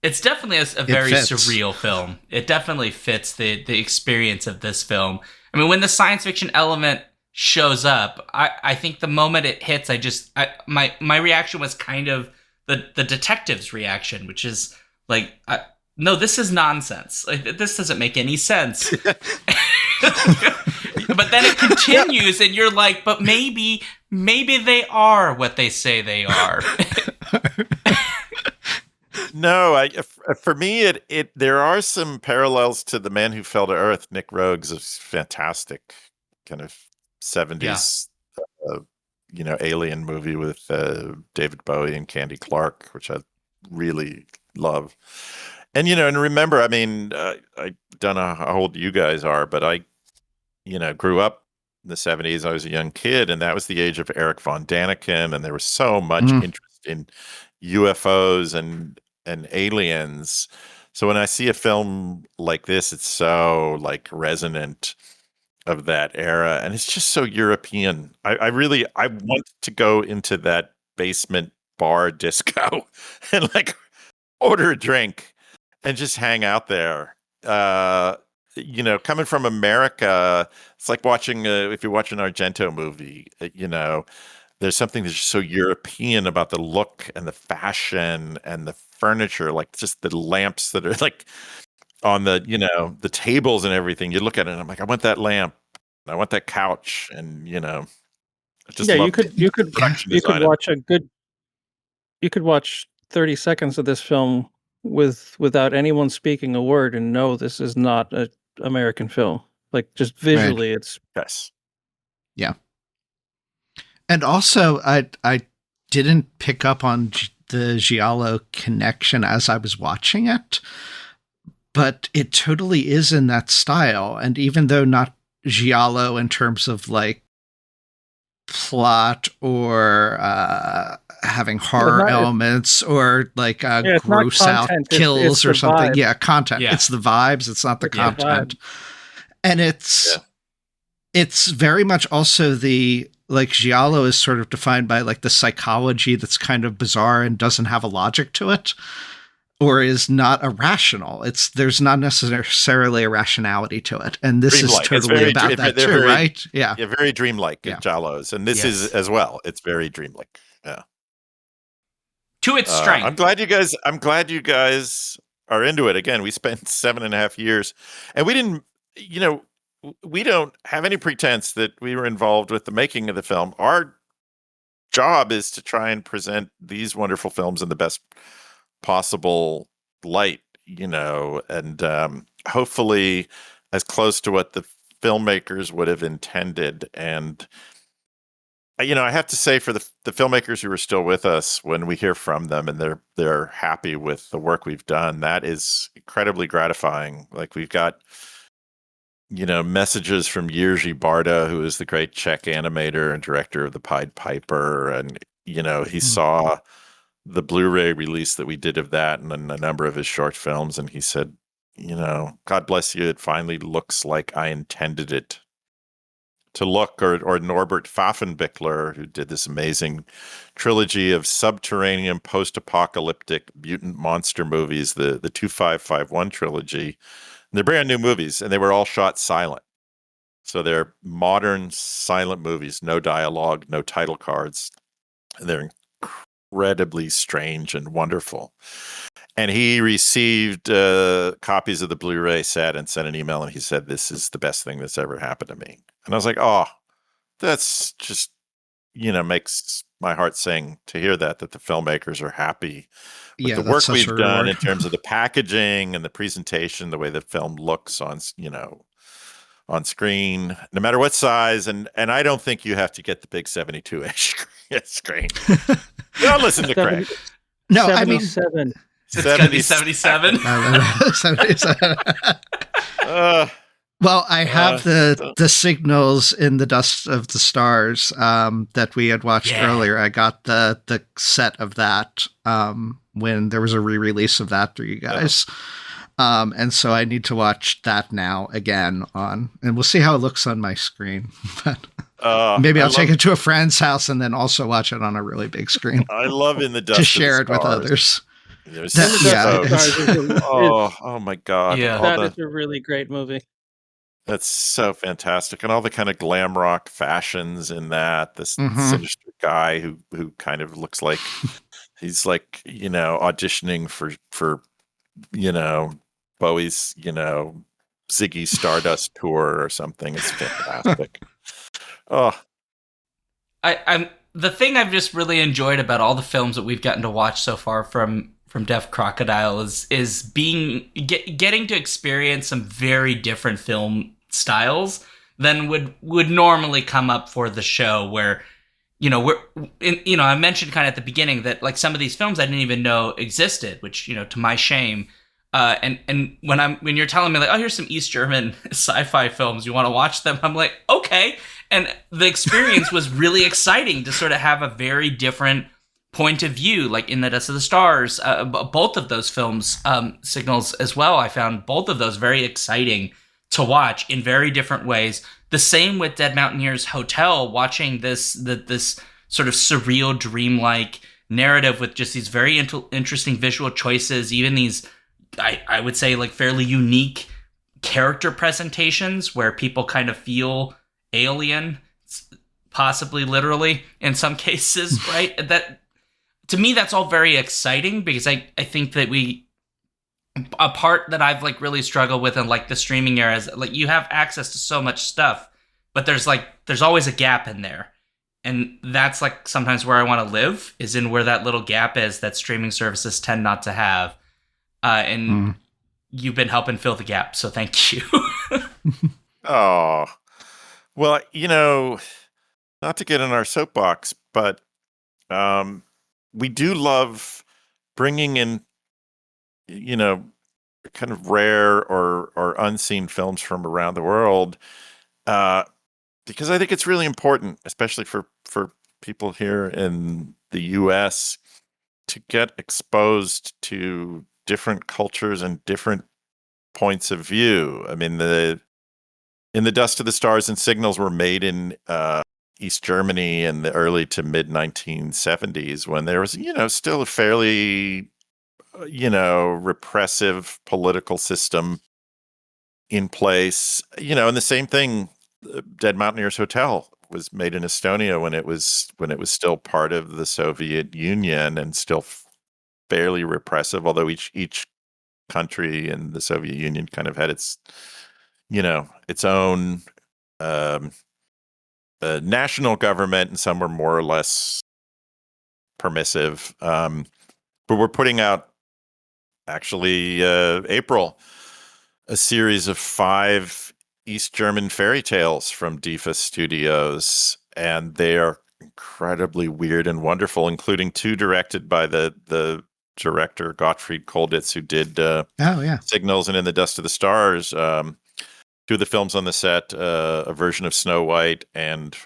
It's definitely a very surreal film. It definitely fits the experience of this film. I mean, when the science fiction element shows up, I think the moment it hits, my reaction was kind of the detective's reaction, which is like, no, this is nonsense. Like, this doesn't make any sense. But then it continues, and you're like, but maybe they are what they say they are. No, for me, there are some parallels to The Man Who Fell to Earth. Nick Rogue's a fantastic kind of 70s, alien movie with David Bowie and Candy Clark, which I really love. And, and remember, I mean, I don't know how old you guys are, but I, grew up in the 70s. I was a young kid, and that was the age of Eric von Daniken, and there was so much interest in UFOs and aliens. So when I see a film like this, it's so, like, resonant of that era, and it's just so European. I want to go into that basement bar disco and, like, order a drink and just hang out there. Coming from America, it's like watching if you watch an Argento movie, there's something that's just so European about the look and the fashion and the furniture, like just the lamps that are, like, on the, the tables and everything. You look at it and I'm like, I want that lamp. I want that couch. And, I just love you could watch 30 seconds of this film without anyone speaking a word and know this is not an American film. Like, just visually, It's yes. Yeah. And also, I didn't pick up on the Giallo connection as I was watching it, but it totally is in that style. And even though not Giallo in terms of, like, plot or having horror elements or, like, gross out kills or something. Yeah, content. Yeah. It's the vibes. It's not the content. And it's very much also like, Giallo is sort of defined by, like, the psychology that's kind of bizarre and doesn't have a logic to it, or is not irrational. There's not necessarily a rationality to it. And this is totally about that too, right? Yeah. Yeah, very dreamlike in Giallos. And this is as well. It's very dreamlike. Yeah. to its strength. I'm glad you guys are into it. Again, we spent 7.5 years, and we didn't, we don't have any pretense that we were involved with the making of the film. Our job is to try and present these wonderful films in the best possible light, and hopefully as close to what the filmmakers would have intended. And I have to say, for the filmmakers who are still with us, when we hear from them and they're happy with the work we've done, that is incredibly gratifying. Like, we've got messages from Jerzy Barda, who is the great Czech animator and director of the Pied Piper, and he saw the Blu-ray release that we did of that and a number of his short films, and he said, God bless you, it finally looks like I intended it to look. Or Norbert Pfaffenbichler, who did this amazing trilogy of subterranean post-apocalyptic mutant monster movies, the 2551 trilogy. And they're brand new movies, and they were all shot silent. So they're modern silent movies, no dialogue, no title cards. And they're incredibly strange and wonderful. And he received copies of the Blu-ray set and sent an email, and he said, "This is the best thing that's ever happened to me." And I was like, oh, that's just, makes my heart sing to hear that the filmmakers are happy with the work we've done in terms of the packaging and the presentation, the way the film looks on screen, no matter what size. And I don't think you have to get the big 72-inch screen. Don't listen to Craig. No, 77. It's going to be 77. 77. Well, I have the signals in the Dust of the Stars that we had watched earlier. I got the set of that when there was a re-release of that for you guys. And so I need to watch that now again and we'll see how it looks on my screen. But maybe I'll take it to a friend's house and then also watch it on a really big screen. I love In the Dust to share it with others. Oh my God. Yeah. That is a really great movie. That's so fantastic. And all the kind of glam rock fashions in that, this sinister guy who kind of looks like he's like, auditioning for Bowie's, Ziggy Stardust tour or something. It's fantastic. I'm the thing I've just really enjoyed about all the films that we've gotten to watch so far from Deaf Crocodile is getting to experience some very different film styles than would normally come up for the show. Where I mentioned kind of at the beginning that like some of these films I didn't even know existed, which to my shame. And when you're telling me like, oh, here's some East German sci-fi films, you want to watch them? I'm like, okay. And the experience was really exciting to sort of have a very different point of view, like In the Dust of the Stars. Both of those films, Signals as well, I found both of those very exciting to watch in very different ways. The same with Dead Mountaineer's Hotel, watching this sort of surreal, dreamlike narrative with just these very interesting visual choices, even these, I would say, like fairly unique character presentations where people kind of feel alien, possibly literally in some cases, right? That, to me, that's all very exciting because I think that a part that I've like really struggled with in like the streaming era is like you have access to so much stuff, but there's always a gap in there. And that's like sometimes where I want to live, is in where that little gap is that streaming services tend not to have. And you've been helping fill the gap, so thank you. Oh, well, not to get on our soapbox, but we do love bringing in, kind of rare or unseen films from around the world, because I think it's really important, especially for people here in the U.S., to get exposed to different cultures and different points of view. I mean, In the Dust of the Stars and Signals were made in East Germany in the early to mid 1970s, when there was, still a fairly, repressive political system in place. And the same thing, Dead Mountaineer's Hotel was made in Estonia when it was still part of the Soviet Union and still fairly repressive, although each country in the Soviet Union kind of had its, its own national government, and some were more or less permissive. But we're putting out, actually, April, a series of 5 East German fairy tales from DaVinci Studios, and they are incredibly weird and wonderful, including 2 directed by the director Gottfried Kolditz, who did Signals and In the Dust of the Stars, 2 of the films on the set, a version of Snow White, and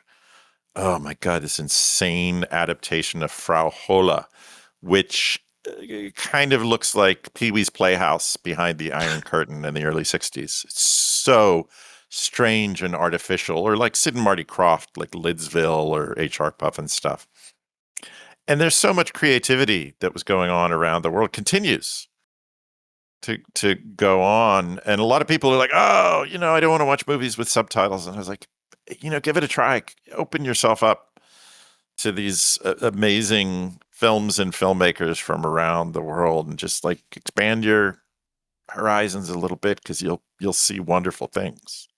oh my God, this insane adaptation of Frau Holle, which kind of looks like Pee-wee's Playhouse behind the Iron Curtain in the early 60s. It's so strange and artificial, or like Sid and Marty Krofft, like Lidsville or H.R. Puffin stuff. And there's so much creativity that was going on around the world, continues to go on. And a lot of people are like, oh, I don't want to watch movies with subtitles. And I was like, give it a try. Open yourself up to these amazing films and filmmakers from around the world, and just like expand your horizons a little bit, because you'll see wonderful things.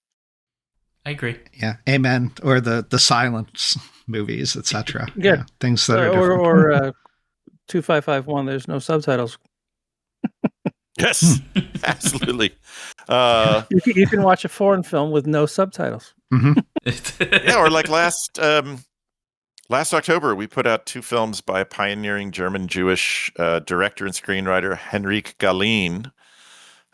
I agree. Yeah, amen. Or the silence movies, etc. Yeah, things that are different. Or 2551. There's no subtitles. Yes, absolutely. You can watch a foreign film with no subtitles. Mm-hmm. Yeah, or like last October, we put out 2 films by a pioneering German-Jewish director and screenwriter, Henrik Galeen,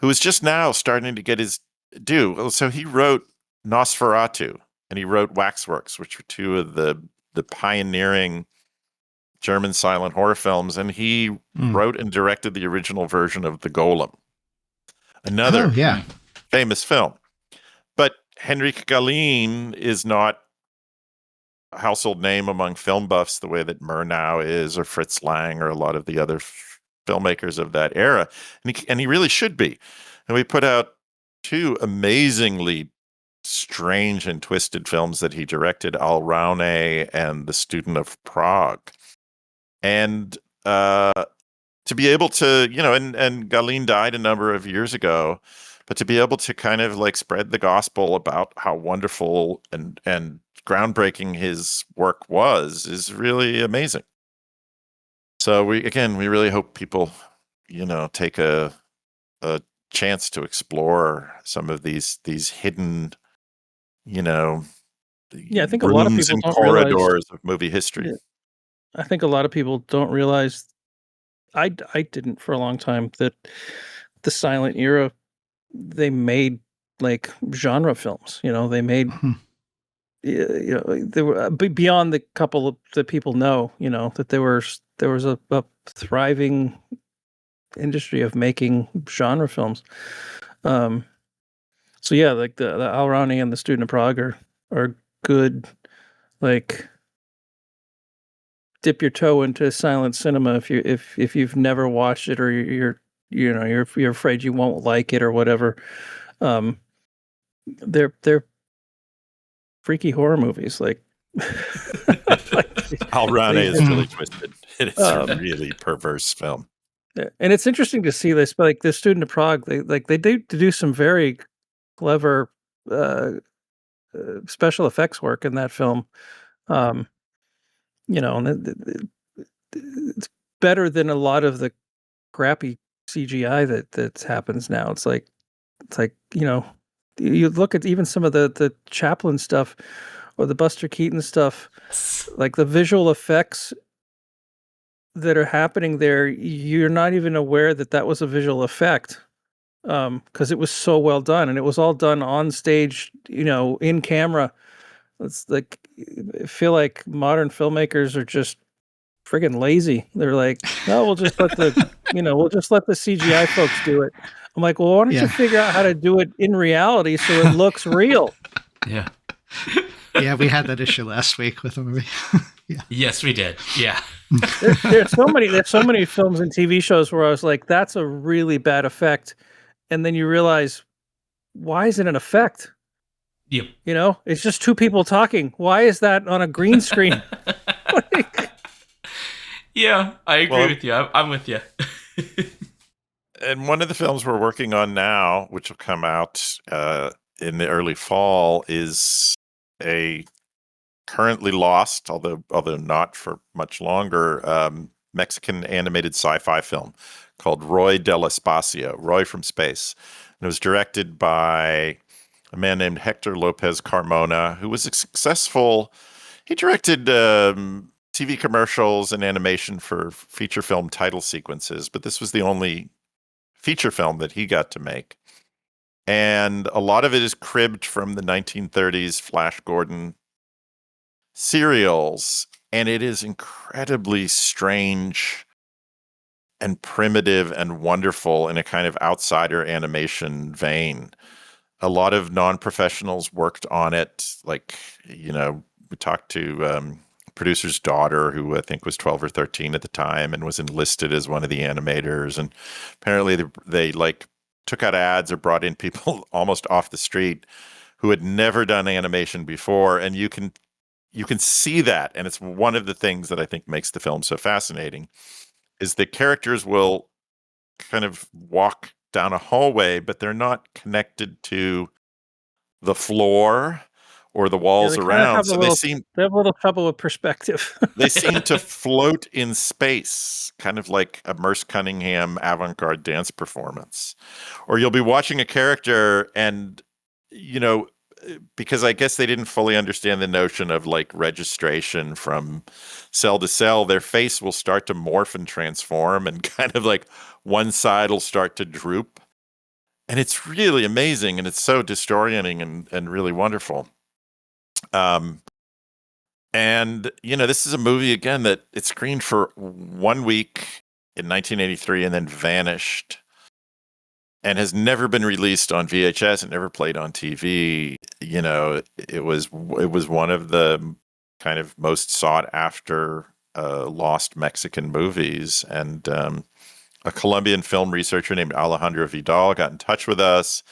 who is just now starting to get his due. So he wrote Nosferatu, and he wrote Waxworks, which were 2 of the pioneering German silent horror films, and he wrote and directed the original version of The Golem, another famous film. But Henrik Galeen is not a household name among film buffs the way that Murnau is, or Fritz Lang, or a lot of the other filmmakers of that era, and he really should be. And we put out 2 amazingly strange and twisted films that he directed, Al Raune and The Student of Prague. And to be able to, and Galeen died a number of years ago, but to be able to kind of like spread the gospel about how wonderful and groundbreaking his work is really amazing. So we really hope people, take a chance to explore some of these hidden, I think a lot of people and don't corridors realize, of movie history. Yeah, I think a lot of people don't realize, I didn't for a long time, that the silent era, they made like genre films. They made, they were beyond the couple that people know, that there was a thriving industry of making genre films. So yeah, like the Al Raune and The Student of Prague are good, like, dip your toe into silent cinema if you've never watched it, or you're afraid you won't like it or whatever. They're freaky horror movies, like Al Raune is really twisted. It's a really perverse film. And it's interesting to see this, but like The Student of Prague, they do some very clever special effects work in that film. And it's better than a lot of the crappy CGI that happens now. It's like you look at even some of the Chaplin stuff or the Buster Keaton stuff, like the visual effects that are happening there, you're not even aware that was a visual effect, because it was so well done, and it was all done on stage, in camera. It's like, I feel like modern filmmakers are just friggin' lazy. They're like, no, we'll just let the CGI folks do it. I'm like, well, why don't you figure out how to do it in reality so it looks real? Yeah. Yeah, we had that issue last week with a movie. Yeah. Yes, we did. Yeah. There's so many films and TV shows where I was like, that's a really bad effect. And then you realize, why is it an effect? Yep. It's just 2 people talking. Why is that on a green screen? Yeah, I agree with you. I'm with you. And one of the films we're working on now, which will come out in the early fall, is a currently lost, although not for much longer, Mexican animated sci-fi film called Roy del Espacio, Roy from Space. And it was directed by a man named Hector Lopez Carmona, who was successful. He directed TV commercials and animation for feature film title sequences, but this was the only feature film that he got to make. And a lot of it is cribbed from the 1930s Flash Gordon serials, and it is incredibly strange and primitive and wonderful in a kind of outsider animation vein. A lot of non-professionals worked on it. Like, we talked to producer's daughter, who I think was 12 or 13 at the time and was enlisted as one of the animators. And apparently they like took out ads or brought in people almost off the street who had never done animation before. And you can see that. And it's one of the things that I think makes the film so fascinating, is the characters will kind of walk down a hallway, but they're not connected to the floor or the walls around. So they have a little trouble with perspective. They seem to float in space, kind of like a Merce Cunningham avant-garde dance performance. Or you'll be watching a character and, because I guess they didn't fully understand the notion of like registration from cell to cell, their face will start to morph and transform, and kind of like one side will start to droop. And it's really amazing, and it's so disorienting and really wonderful. And this is a movie again that it screened for 1 week in 1983 and then vanished, and has never been released on VHS and never played on TV. It was one of the kind of most sought after lost Mexican movies, and a Colombian film researcher named Alejandro Vidal got in touch with us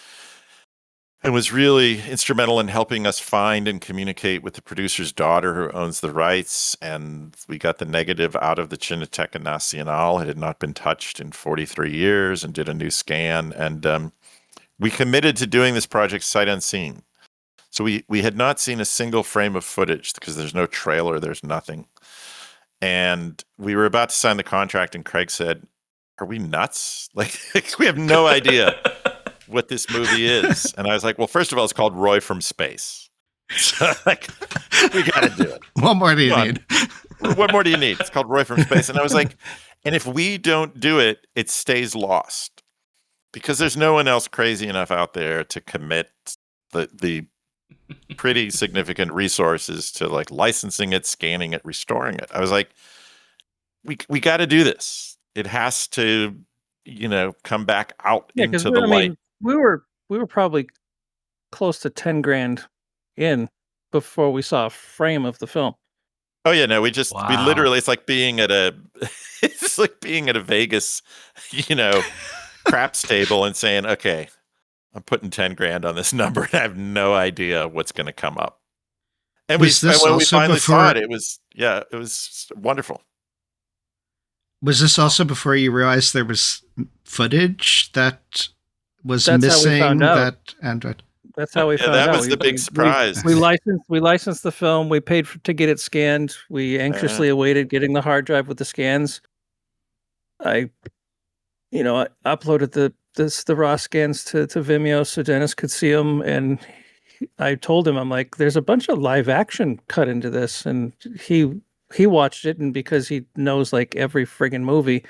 and was really instrumental in helping us find and communicate with the producer's daughter, who owns the rights. And we got the negative out of the Cineteca Nacional. It had not been touched in 43 years, and did a new scan. And we committed to doing this project sight unseen. So we had not seen a single frame of footage, because there's no trailer, there's nothing. And we were about to sign the contract, and Craig said, "Are we nuts? Like, we have no idea what this movie is." And I was like, "Well, first of all, it's called Roy from Space. So, like, we got to do it. What more do you need? What more do you need? It's called Roy from Space." And I was like, and if we don't do it, it stays lost, because there's no one else crazy enough out there to commit the pretty significant resources to like licensing it, scanning it, restoring it. I was like, we got to do this. It has to, come back out into the light. We were probably close to 10 grand in before we saw a frame of the film. Oh yeah, no, we literally, it's like being at a Vegas, craps table and saying, "Okay, I'm putting 10 grand on this number, and I have no idea what's going to come up." And when we finally saw it, it was wonderful. Was this also before you realized there was footage that was missing? That's how we found out. That was the big surprise. We licensed the film. We paid to get it scanned. We anxiously awaited getting the hard drive with the scans. I uploaded the raw scans to Vimeo so Dennis could see them, and I told him, I'm like, "There's a bunch of live action cut into this," and he watched it, and because he knows like every friggin' movie,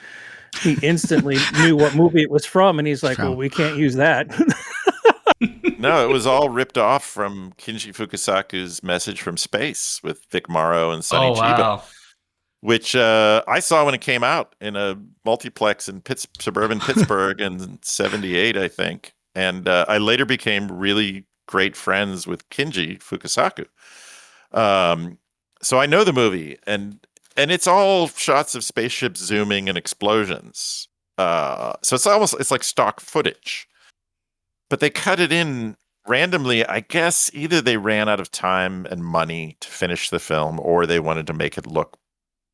he instantly knew what movie it was from, and he's like, "Well, we can't use that." No, it was all ripped off from Kinji Fukasaku's Message from Space with Vic Morrow and Sonny Chiba, which I saw when it came out in a multiplex in suburban Pittsburgh in '78, I think. And I later became really great friends with Kinji Fukasaku. So I know the movie, and it's all shots of spaceships zooming and explosions. So it's like stock footage. But they cut it in randomly. I guess either they ran out of time and money to finish the film, or they wanted to make it look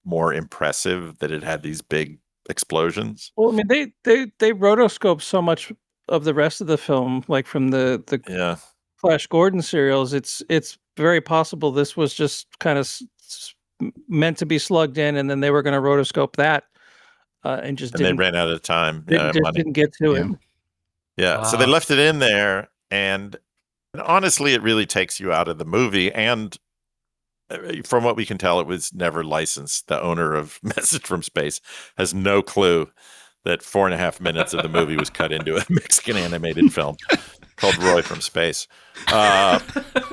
more impressive, that it had these big explosions. Well, I mean, they rotoscope so much of the rest of the film, like from the Yeah. Flash Gordon serials. It's very possible this was just kind of meant to be slugged in, and then they were going to rotoscope that, and just And they ran out of time. Money. didn't get to it. Yeah. So they left it in there, and honestly, it really takes you out of the movie. And from what we can tell, it was never licensed. The owner of Message from Space has no clue that 4.5 minutes of the movie was cut into a Mexican animated film called Roy from Space.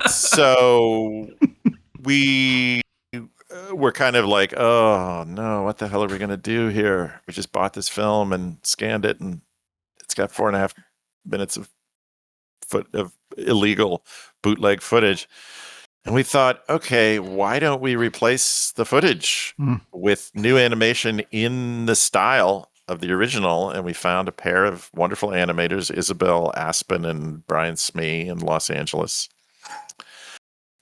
So we were kind of like, oh no, what the hell are we going to do here? We just bought this film and scanned it, and it's got 4.5 minutes of illegal bootleg footage. And we thought, okay, why don't we replace the footage with new animation in the style of the original? And we found a pair of wonderful animators, Isabel Aspen and Brian Smee in Los Angeles.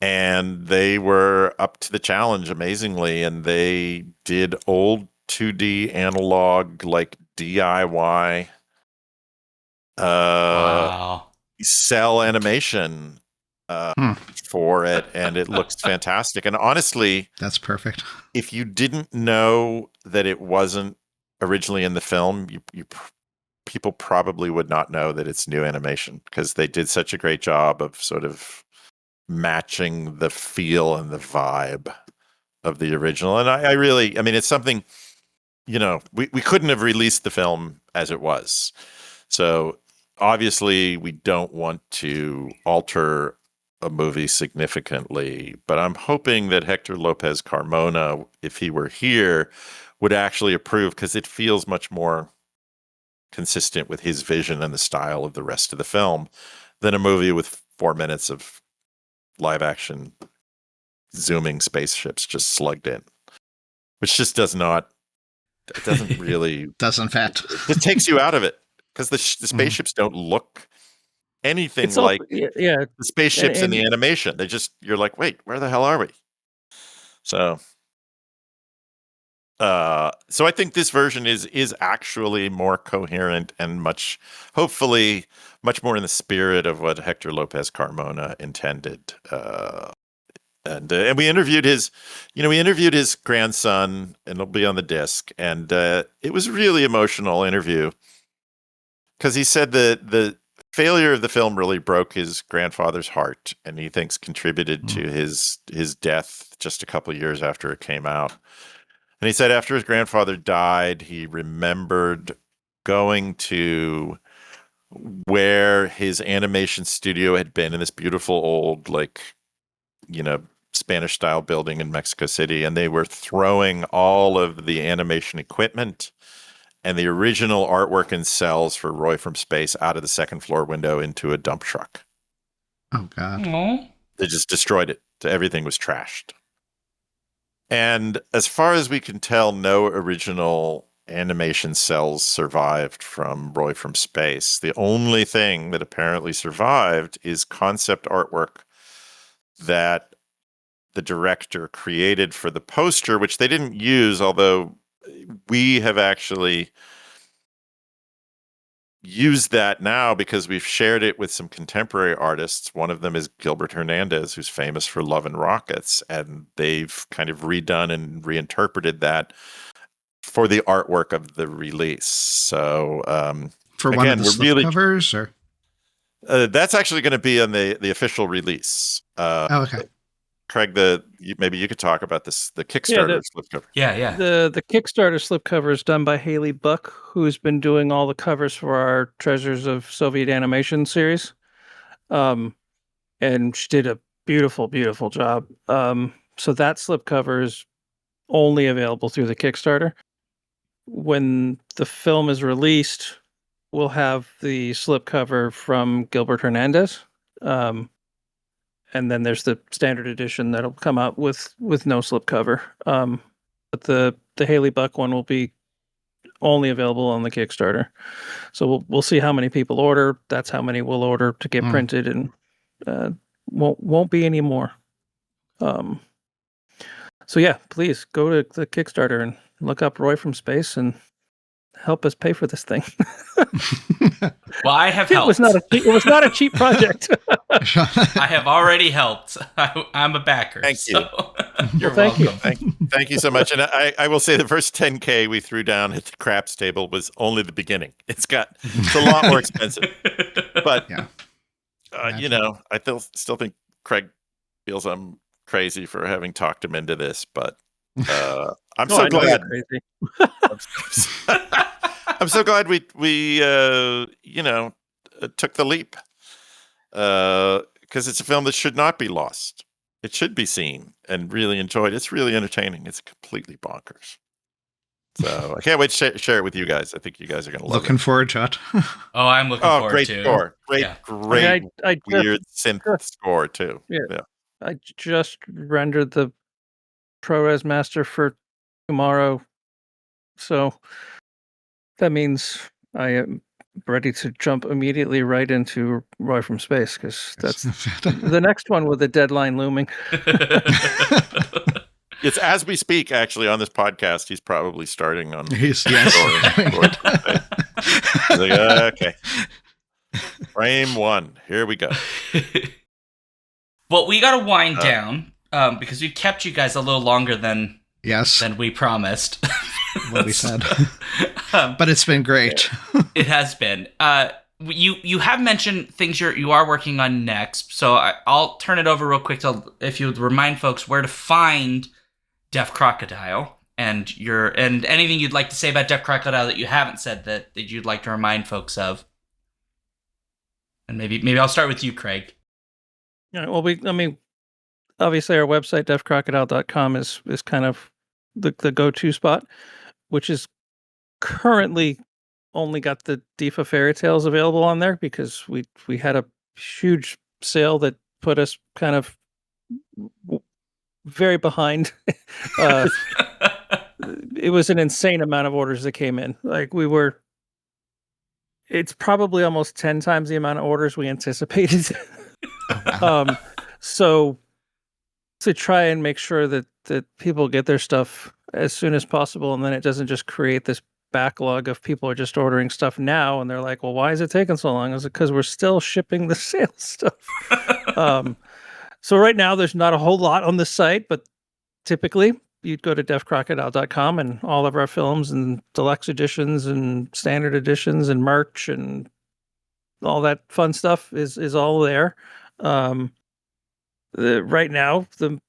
And they were up to the challenge amazingly. And they did old 2D analog, like DIY cell animation for it, and it looks fantastic. And honestly, that's perfect. If you didn't know that it wasn't originally in the film, people probably would not know that it's new animation, because they did such a great job of sort of matching the feel and the vibe of the original. And I mean, it's something, we couldn't have released the film as it was. So obviously we don't want to alter a movie significantly, but I'm hoping that Hector Lopez Carmona, if he were here, would actually approve, because it feels much more consistent with his vision and the style of the rest of the film than a movie with 4 minutes of live action zooming spaceships just slugged in, which just doesn't really doesn't fit. It takes you out of it, because the spaceships don't look anything like the spaceships in the animation. You're like, wait, where the hell are we? So I think this version is actually more coherent and hopefully much more in the spirit of what Hector Lopez Carmona intended. And we interviewed his grandson, and it'll be on the disc. And it was a really emotional interview, because he said that the failure of the film really broke his grandfather's heart, and he thinks contributed to his death just a couple of years after it came out. And he said after his grandfather died, he remembered going to where his animation studio had been, in this beautiful old, Spanish style building in Mexico City. And they were throwing all of the animation equipment and the original artwork and cells for Roy from Space out of the second floor window into a dump truck. Oh, God. Aww. They just destroyed it. Everything was trashed. And as far as we can tell, no original animation cells survived from Roy from Space. The only thing that apparently survived is concept artwork that the director created for the poster, which they didn't use, although we have actually used that now because we've shared it with some contemporary artists. One of them is Gilbert Hernandez, who's famous for Love and Rockets, and they've kind of redone and reinterpreted that for the artwork of the release. So for one of the slipcovers, or that's actually going to be on the official release. Okay. Craig, maybe you could talk about this, the Kickstarter slipcover. Yeah. The Kickstarter slipcover is done by Haley Buck, who's been doing all the covers for our Treasures of Soviet Animation series. And she did a beautiful, beautiful job. So that slipcover is only available through the Kickstarter. When the film is released, we'll have the slipcover from Gilbert Hernandez. And then there's the standard edition that'll come out with no slipcover. But the Haley Buck one will be only available on the Kickstarter. So we'll see how many people order. That's how many we'll order to get printed, and won't be any more. So yeah, please go to the Kickstarter and look up Roy from Space and help us pay for this thing. Well, I have It helped. it was not a cheap project. I have already helped. I'm a backer. Thank you. So you're Well, thank you. welcome. Thank you so much. And I will say the first 10K we threw down at the craps table was only the beginning. It's a lot more expensive. But, Yeah. I still think Craig feels I'm crazy for having talked him into this, but I'm so I know you're glad. crazy. I'm so glad we took the leap because it's a film that should not be lost. It should be seen and really enjoyed. It's really entertaining. It's completely bonkers. So I can't wait to share it with you guys. I think you guys are going to love Looking it. forward to it. Oh, I'm looking forward Great to. score. Great, Yeah. great, I weird synth score too. Yeah. I just rendered the ProRes master for tomorrow, so that means I am ready to jump immediately right into Roy from Space, because that's the next one with the deadline looming. It's as we speak, actually, on this podcast, he's probably starting on. Yes. He's like, okay. Frame 1. Here we go. Well, we got to wind down because we've kept you guys a little longer than we promised. What we said. But it's been great. It has been. You have mentioned things you are working on next, so I'll turn it over real quick to if you would remind folks where to find Deaf Crocodile and anything you'd like to say about Deaf Crocodile that you haven't said that you'd like to remind folks of. And maybe I'll start with you, Craig. Yeah, well, obviously our website, deafcrocodile.com, is kind of the go-to spot, which is currently only got the Deaf Fairy Tales available on there because we had a huge sale that put us kind of very behind. It was an insane amount of orders that came in. It's probably almost 10 times the amount of orders we anticipated. So to try and make sure that people get their stuff as soon as possible, and then it doesn't just create this backlog of people are just ordering stuff now, and they're like, well, why is it taking so long? Is it because we're still shipping the sales stuff? So right now there's not a whole lot on the site, but typically you'd go to deafcrocodile.com and all of our films and deluxe editions and standard editions and merch and all that fun stuff is all there. Right now, the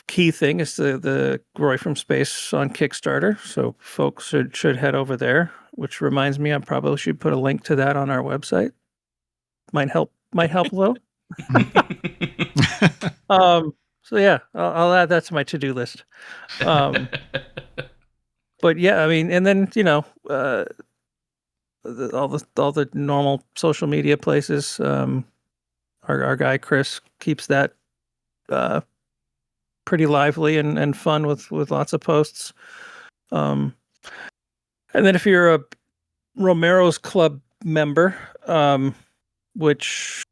key thing is the Roy from Space on Kickstarter, so folks should head over there. Which reminds me, I probably should put a link to that on our website. Might help though. So yeah, I'll add that to my to-do list. But yeah, and then all the normal social media places. Our guy Chris keeps that pretty lively and fun with lots of posts. And then if you're a Romero's Club member, which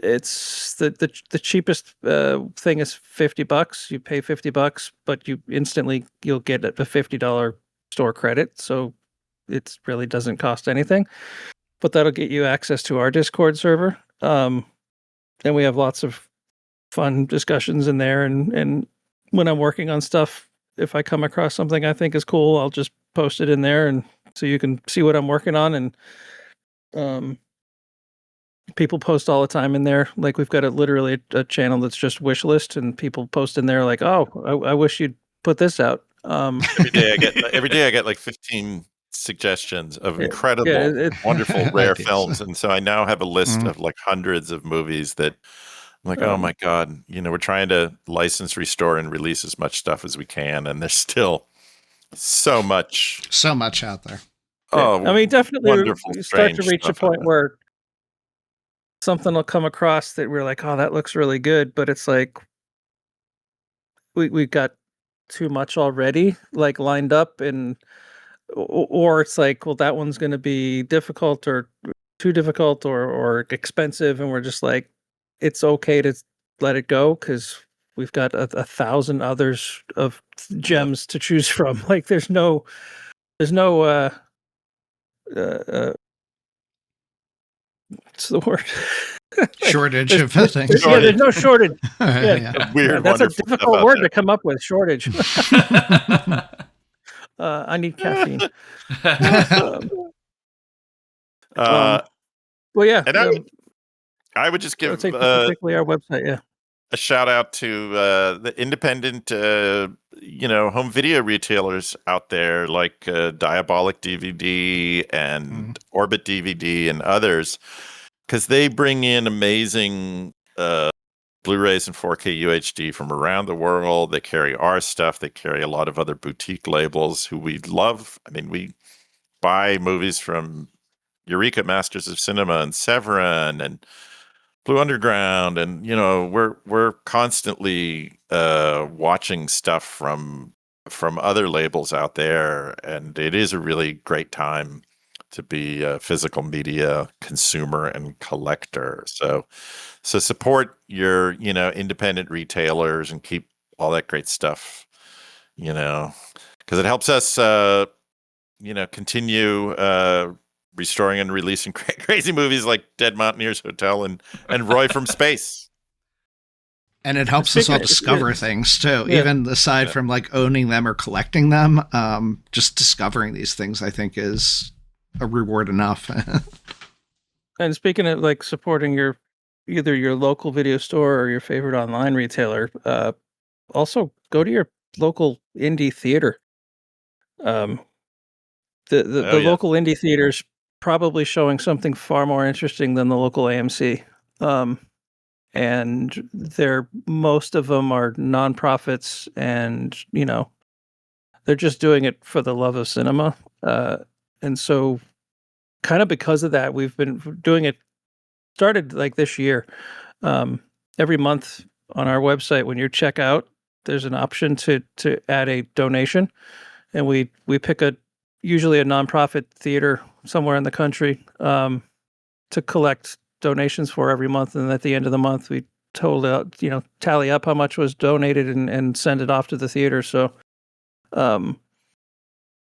it's the cheapest thing is $50. You pay $50, but you'll get a $50 store credit, so it really doesn't cost anything. But that'll get you access to our Discord server. And we have lots of fun discussions in there. And when I'm working on stuff, if I come across something I think is cool, I'll just post it in there, and so you can see what I'm working on. And people post all the time in there. Like we've got literally a channel that's just wish list, and people post in there like, "Oh, I wish you'd put this out." Every day I get like 15 suggestions of incredible, wonderful, rare films, and so I now have a list of like hundreds of movies that I'm like, oh my god, we're trying to license, restore, and release as much stuff as we can, and there's still so much out there. Oh, definitely you start to reach a point where something will come across that we're like, oh, that looks really good, but it's like we got too much already like lined up, and or it's like, well, that one's going to be difficult or too difficult or expensive, and we're just like, it's okay to let it go because we've got 1,000 others of gems to choose from. Like there's no There's no what's the word? Shortage of things. Yeah, there's no shortage. Yeah. Weird, That's a wonderful stuff difficult out word there. to come up with. Shortage. I need caffeine. Well, yeah. And I would just give particularly our website. Yeah. a shout out to the independent, home video retailers out there like Diabolic DVD and Orbit DVD and others, because they bring in amazing Blu-rays and 4K UHD from around the world. They carry our stuff. They carry a lot of other boutique labels who we love. I mean, we buy movies from Eureka Masters of Cinema and Severin and Blue Underground, and we're constantly watching stuff from other labels out there, and it is a really great time to be a physical media consumer and collector. So support your independent retailers and keep all that great stuff, because it helps us continue restoring and releasing crazy movies like Dead Mountaineer's Hotel and Roy from Space. And it helps us all discover things too, even aside from like owning them or collecting them. Just discovering these things, I think, is a reward enough. And speaking of like supporting either your local video store or your favorite online retailer, also go to your local indie theater. The local indie theaters probably showing something far more interesting than the local AMC. And most of them are nonprofits, and they're just doing it for the love of cinema. And so kind of because of that, we've been doing it, started like this year. Every month on our website, when you check out, there's an option to add a donation, and we pick usually a nonprofit theater somewhere in the country to collect donations for every month. And at the end of the month, we tally up how much was donated and send it off to the theater. So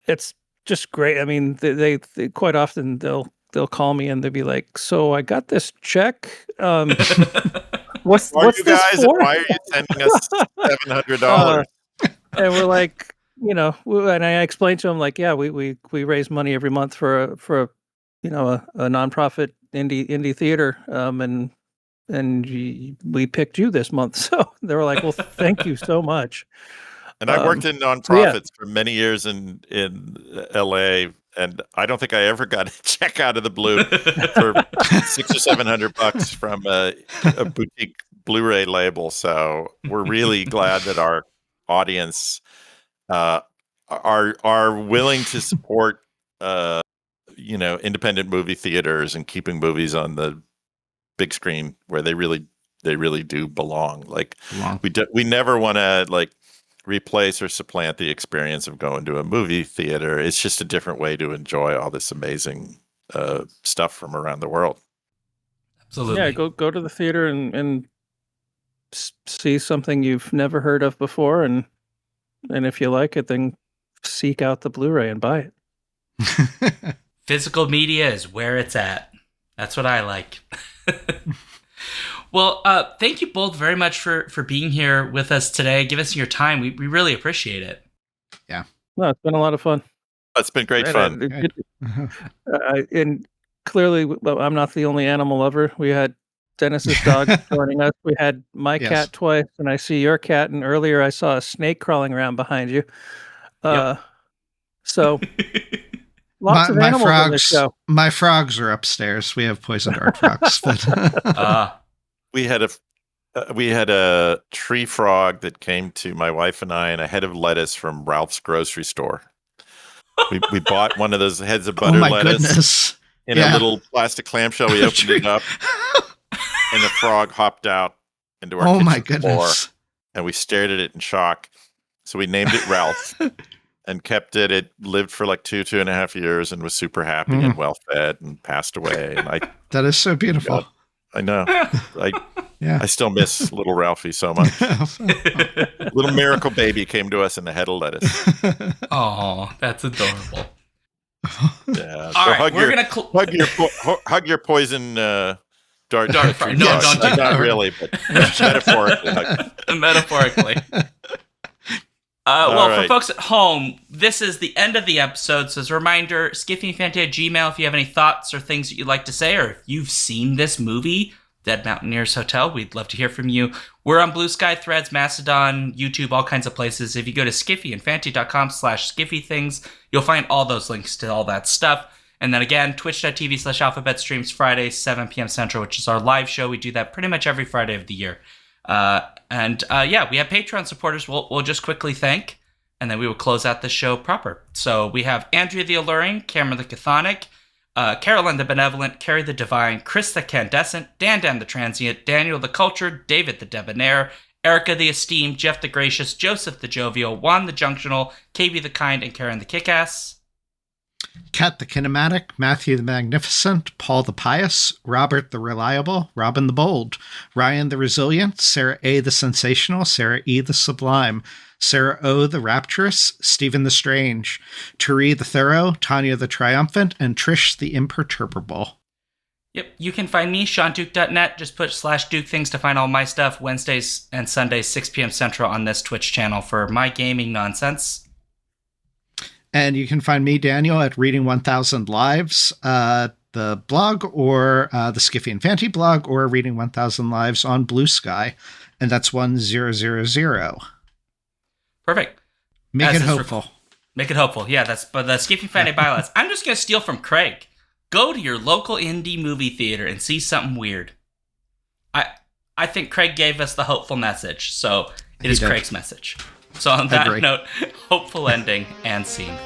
it's just great. I mean, they quite often they'll call me and they'll be like, "So I got this check. What's you this guys? for? Why are you sending us $700?" And we're like, and I explained to him like, yeah, we raise money every month for a nonprofit indie theater, and we picked you this month. So they were like, well, thank you so much. And I worked in nonprofits for many years in LA, and I don't think I ever got a check out of the blue for $600 or $700 from a boutique Blu-ray label. So we're really glad that our audience are willing to support independent movie theaters and keeping movies on the big screen where they really do belong. Like we never want to like replace or supplant the experience of going to a movie theater. It's just a different way to enjoy all this amazing stuff from around the world. Absolutely. Yeah, go to the theater and see something you've never heard of before, and if you like it, then seek out the Blu-ray and buy it. Physical media is where it's at. That's what I like. Well, thank you both very much for being here with us today. Give us your time. We really appreciate it. Yeah. No, it's been a lot of fun. It's been great fun. And clearly, I'm not the only animal lover. We had Dennis's dog joining us. We had my cat twice, and I see your cat. And earlier, I saw a snake crawling around behind you. So lots of animals on this show. My frogs are upstairs. We have poison dart frogs. But we had a tree frog that came to my wife and I in a head of lettuce from Ralph's grocery store. We bought one of those heads of butter lettuce in a little plastic clamshell. We opened it up, and the frog hopped out into our kitchen floor, and we stared at it in shock. So we named it Ralph and kept it. It lived for like 2.5 years and was super happy and well fed and passed away. And that is so beautiful. I know. I still miss little Ralphie so much. Little miracle baby came to us in a head of lettuce. Oh, that's adorable. Yeah. All right, we're your, gonna hug your poison dart. Dart tree. no, Yes, don't do not that. really, but metaphorically. Metaphorically. Well, right. for folks at home, this is the end of the episode. So as a reminder, skiffyandfanty@gmail.com if you have any thoughts or things that you'd like to say, or if you've seen this movie, Dead Mountaineers Hotel, we'd love to hear from you. We're on Blue Sky, Threads, Mastodon, YouTube, all kinds of places. If you go to skiffyandfanty.com/skiffythings, you'll find all those links to all that stuff. And then again, twitch.tv/alphabet streams Fridays, 7 p.m. Central, which is our live show. We do that pretty much every Friday of the year. Yeah, we have Patreon supporters we'll just quickly thank, and then we will close out the show proper. So we have Andrea the Alluring, Cameron the Chthonic, Carolyn the Benevolent, Carrie the Divine, Chris the Candescent, Dan the Transient, Daniel the Cultured, David the Debonair, Erica the Esteemed, Jeff the Gracious, Joseph the Jovial, Juan the Junctional, KB the Kind, and Karen the Kickass. Kat the Kinematic, Matthew the Magnificent, Paul the Pious, Robert the Reliable, Robin the Bold, Ryan the Resilient, Sarah A. the Sensational, Sarah E. the Sublime, Sarah O. the Rapturous, Stephen the Strange, Turi the Thorough, Tanya the Triumphant, and Trish the Imperturbable. Yep, you can find me, SeanDuke.net. Just put /Duke things to find all my stuff. Wednesdays and Sundays, 6 p.m. Central on this Twitch channel for my gaming nonsense. And you can find me, Daniel, at Reading 1000 Lives, the blog, or the Skiffy and Fanty blog, or Reading 1000 Lives on Blue Sky. And that's 1000. Perfect. Make it hopeful. Make it hopeful. Yeah, that's but the Skiffy and Fanty bylaws. I'm just going to steal from Craig. Go to your local indie movie theater and see something weird. I think Craig gave us the hopeful message, so it is Craig's message. So on that note, hopeful ending and scene.